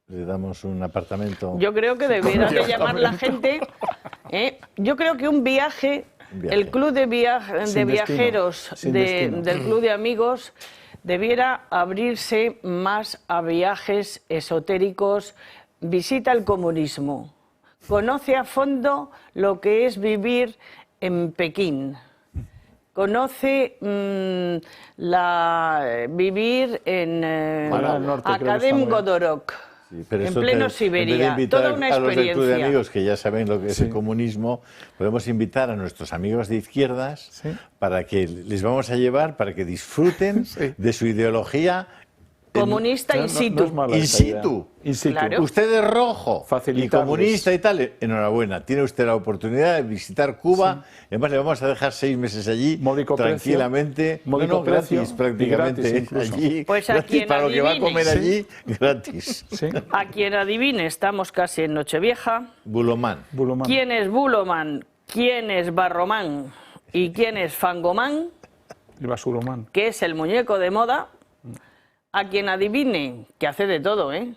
Le damos un apartamento. Yo creo que debiera de llamar la gente. Yo creo que un viaje, el club de viajeros del club de amigos, debiera abrirse más a viajes esotéricos. Visita el comunismo. Conoce a fondo lo que es vivir en Pekín. Conoce vivir en Akadem Godorok, Sí, pero en esto pleno en Siberia. vez de invitar Toda una a los del club de experiencia. amigos que ya saben lo que es el comunismo, podemos invitar a nuestros amigos de izquierdas para que les vamos a llevar para que disfruten de su ideología Comunista in situ. In situ. Claro. Usted es rojo y comunista y tal. Enhorabuena, tiene usted la oportunidad de visitar Cuba. Además, le vamos a dejar 6 meses allí tranquilamente. Módico precio, gratis, prácticamente. y gratis allí, pues a gratis, quien para lo que va a adivine. comer allí, gratis. A quien adivine, estamos casi en Nochevieja. Buloman. ¿Quién es Buloman? ¿Quién es Barromán? ¿Y quién es Fangomán? El Basuromán. Que es el muñeco de moda. A quien adivine, que hace de todo, ¿eh?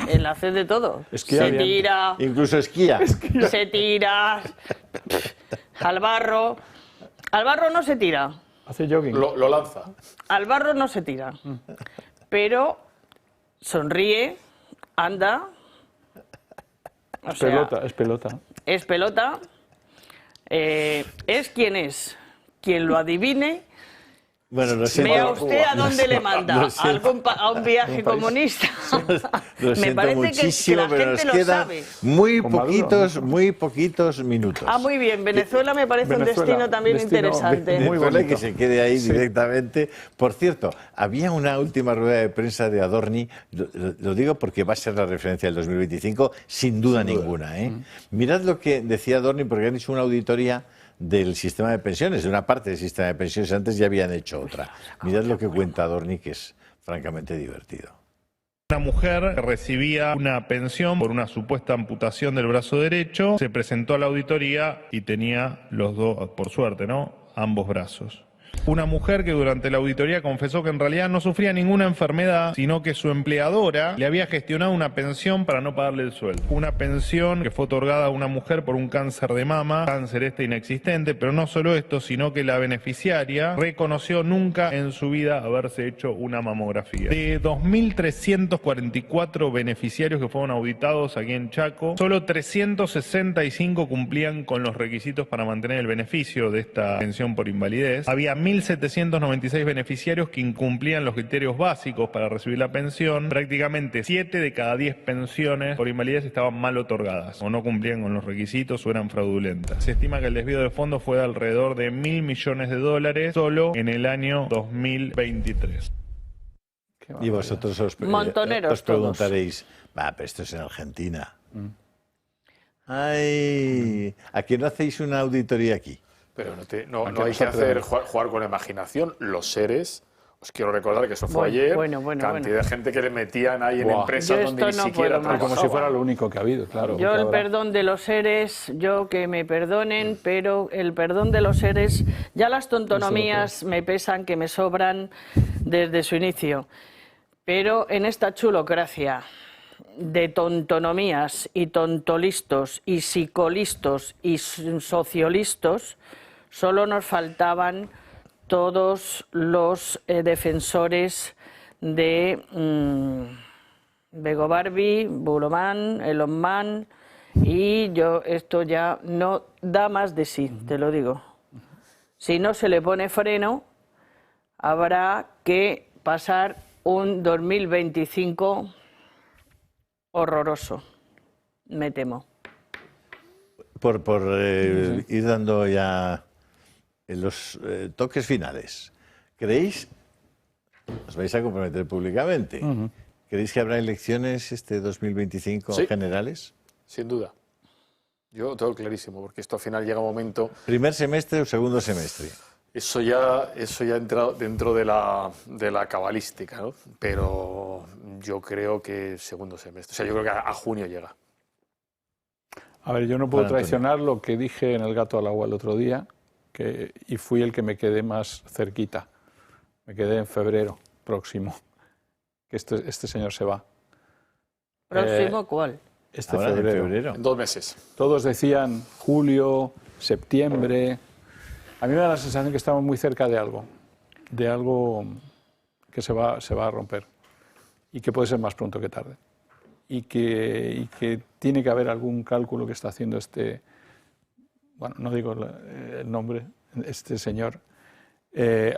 Él hace de todo. Esquía se bien. tira. Incluso esquía. Se tira. Al barro. Al barro no se tira. Hace jogging. Lo lanza. Al barro no se tira. Pero sonríe, anda. O sea, Es pelota. es pelota. Es quien es. Quien lo adivine. Bueno, lo siento. Vea usted a dónde le manda. Lo siento. A un viaje comunista. Lo Me siento parece muchísimo, que la pero nos gente lo quedan sabe. muy poquitos minutos. Ah, muy bien. Venezuela me parece un destino también interesante. Venezuela, que se quede ahí directamente. Por cierto, había una última rueda de prensa de Adorni, lo digo porque va a ser la referencia del 2025, sin duda ninguna. Mirad lo que decía Adorni, porque han hecho una auditoría del sistema de pensiones, de una parte del sistema de pensiones, antes ya habían hecho otra. Mirad lo que cuenta Adorni, que es francamente divertido. Una mujer recibía una pensión por una supuesta amputación del brazo derecho, se presentó a la auditoría y tenía los dos, por suerte, ¿no?, ambos brazos. Una mujer que durante la auditoría confesó que en realidad no sufría ninguna enfermedad, sino que su empleadora le había gestionado una pensión para no pagarle el sueldo. Una pensión que fue otorgada a una mujer por un cáncer de mama, cáncer inexistente, pero no solo esto, sino que la beneficiaria reconoció nunca en su vida haberse hecho una mamografía. De 2.344 beneficiarios que fueron auditados aquí en Chaco, solo 365 cumplían con los requisitos para mantener el beneficio de esta pensión por invalidez. Había 1.796 beneficiarios que incumplían los criterios básicos para recibir la pensión. Prácticamente 7 de cada 10 pensiones por invalidez estaban mal otorgadas, o no cumplían con los requisitos o eran fraudulentas. Se estima que el desvío de fondos fue de alrededor de $1.000 millones solo en el año 2023. Y vosotros os preguntaréis, pero esto es en Argentina. Ay, ¿a qué no hacéis una auditoría aquí? Pero no hay que hacer jugar con la imaginación. Los seres, os quiero recordar que eso fue ayer, cantidad de gente que le metían ahí en empresas donde ni siquiera trabajaban. Como si fuera lo único que ha habido, claro. Yo el perdón de los seres, yo que me perdonen, pero el perdón de los seres, ya las tontonomías me pesan, que me sobran desde su inicio. Pero en esta chulocracia de tontonomías y tontolistos y psicolistos y sociolistos, solo nos faltaban todos los defensores de Bego Barbie, Buloman, Elon Musk, y esto ya no da más de sí, te lo digo. Si no se le pone freno, habrá que pasar un 2025 horroroso, me temo. Por ir dando ya los toques finales, ¿creéis, os vais a comprometer públicamente, ¿creéis que habrá elecciones este 2025 Sí. generales? Sin duda. Yo lo tengo clarísimo, porque esto al final llega un momento... ¿Primer semestre o segundo semestre? Eso ya entra dentro de la cabalística, ¿no? Pero yo creo que segundo semestre. O sea, yo creo que a junio llega. A ver, yo no puedo Juan Antonio. traicionar lo que dije en El gato al agua el otro día, y fui el que me quedé más cerquita. Me quedé en febrero próximo, que este señor se va. ¿Próximo cuál? Este Ahora, en febrero. En 2 meses. Todos decían julio, septiembre. A mí me da la sensación que estamos muy cerca de algo que se va a romper y que puede ser más pronto que tarde. Y que tiene que haber algún cálculo que está haciendo bueno, no digo el nombre, este señor,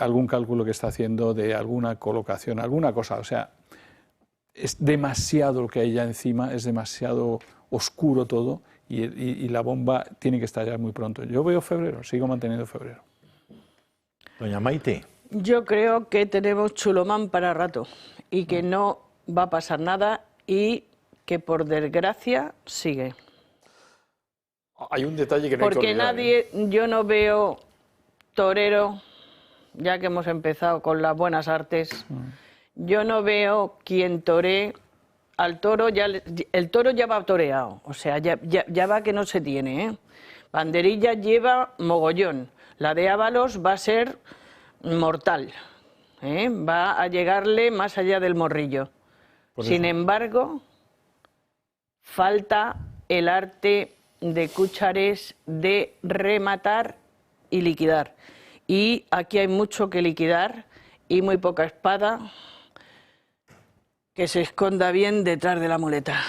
algún cálculo que está haciendo de alguna colocación, alguna cosa. O sea, es demasiado lo que hay ya encima, es demasiado oscuro todo y la bomba tiene que estallar muy pronto. Yo veo febrero, sigo manteniendo febrero. Doña Maite. Yo creo que tenemos chulomán para rato y que no va a pasar nada y que por desgracia sigue. Hay un detalle que no hay que Porque olvidar, nadie, yo no veo torero, ya que hemos empezado con las buenas artes, yo no veo quien toree al toro, el toro ya va toreado, o sea, ya va que no se tiene, ¿eh? Banderilla lleva mogollón, la de Ábalos va a ser mortal, ¿eh? Va a llegarle más allá del morrillo. Sin embargo, falta el arte de Cúchares de rematar y liquidar. Y aquí hay mucho que liquidar y muy poca espada que se esconda bien detrás de la muleta.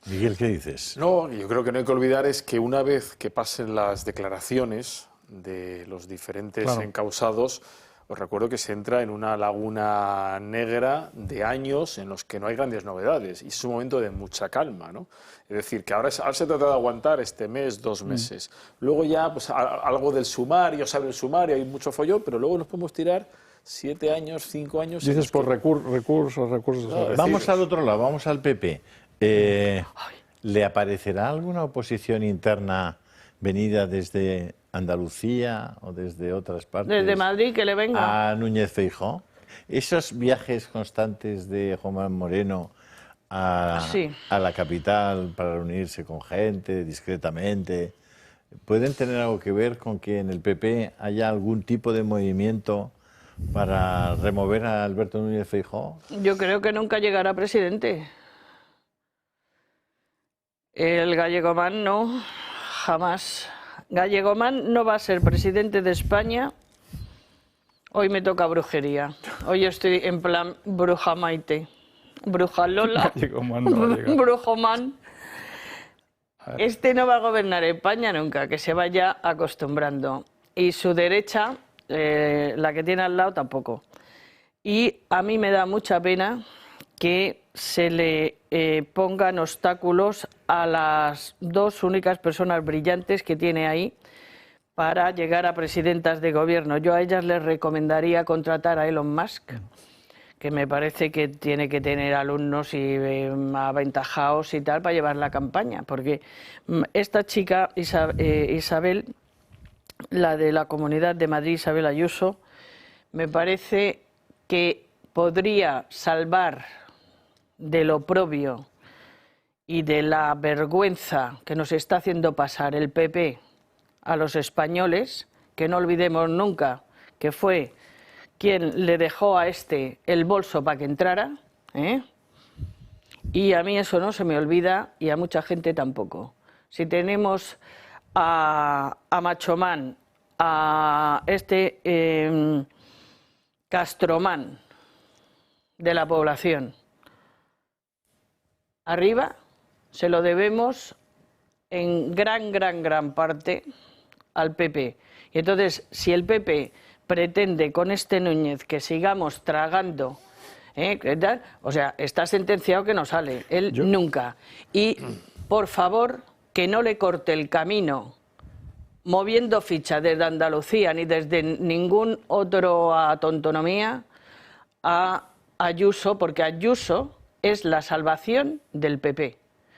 Miguel, ¿qué dices? No, yo creo que no hay que olvidar es que una vez que pasen las declaraciones de los diferentes encausados, os recuerdo que se entra en una laguna negra de años en los que no hay grandes novedades y es un momento de mucha calma, ¿no? Es decir, que ahora se trata de aguantar este mes, 2 meses. Luego ya pues, algo del sumario, se abre el sumario, hay mucho follón, pero luego nos podemos tirar 7 años, 5 años... Dices por recursos. No, Vamos al otro lado, vamos al PP. ¿Le aparecerá alguna oposición interna venida desde Andalucía o desde otras partes? Desde Madrid, que le venga. A Núñez Feijóo. Esos viajes constantes de Juan Moreno a la capital para reunirse con gente discretamente, ¿pueden tener algo que ver con que en el PP haya algún tipo de movimiento para remover a Alberto Núñez Feijóo? Yo creo que nunca llegará presidente. El Gallegomán no, jamás. Gallegomán no va a ser presidente de España. Hoy me toca brujería. Hoy estoy en plan bruja Maite, bruja Lola, Gallegomán no va a llegar. brujomán. Este no va a gobernar España nunca, que se vaya acostumbrando. Y su derecha, la que tiene al lado, tampoco. Y a mí me da mucha pena que se le pongan obstáculos a las 2 únicas personas brillantes que tiene ahí para llegar a presidentas de gobierno. Yo a ellas les recomendaría contratar a Elon Musk, que me parece que tiene que tener alumnos y aventajados y tal para llevar la campaña, porque esta chica Isabel, la de la Comunidad de Madrid, Isabel Ayuso, me parece que podría salvar del oprobio y de la vergüenza que nos está haciendo pasar el PP a los españoles, que no olvidemos nunca que fue quién le dejó a este el bolso para que entrara, ¿eh? Y a mí eso no se me olvida y a mucha gente tampoco. Si tenemos a Machomán, a este Castromán de la población arriba, se lo debemos en gran parte al PP. Y entonces, si el PP pretende con este Núñez que sigamos tragando, o sea, está sentenciado que no sale, él nunca. Y, por favor, que no le corte el camino moviendo ficha desde Andalucía ni desde ningún otro autonomía a Ayuso, porque Ayuso es la salvación del PP.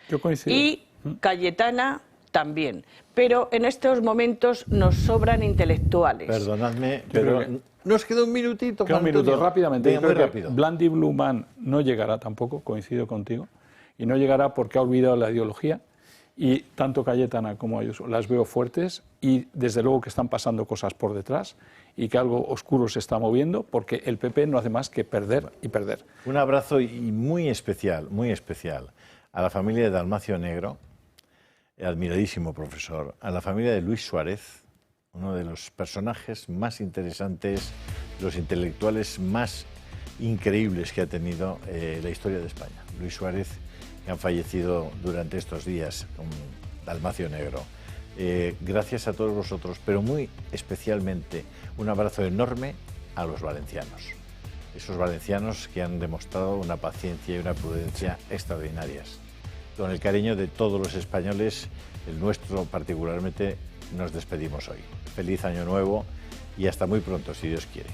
Yo coincido. Y Cayetana también. Pero en estos momentos nos sobran intelectuales. Perdonadme, pero nos queda un minutito. Queda un minuto, rápidamente. Venga, muy rápido. Blandi Blue Man no llegará tampoco, coincido contigo, y no llegará porque ha olvidado la ideología, y tanto Cayetana como Ayuso las veo fuertes, y desde luego que están pasando cosas por detrás y que algo oscuro se está moviendo, porque el PP no hace más que perder y perder. Un abrazo y muy especial a la familia de Dalmacio Negro, admiradísimo profesor, a la familia de Luis Suárez, uno de los personajes más interesantes, los intelectuales más increíbles que ha tenido la historia de España. Luis Suárez, que han fallecido durante estos días con Dalmacio Negro. Gracias a todos vosotros, pero muy especialmente un abrazo enorme a los valencianos. Esos valencianos que han demostrado una paciencia y una prudencia extraordinarias. Con el cariño de todos los españoles, el nuestro particularmente, nos despedimos hoy. Feliz Año Nuevo y hasta muy pronto, si Dios quiere.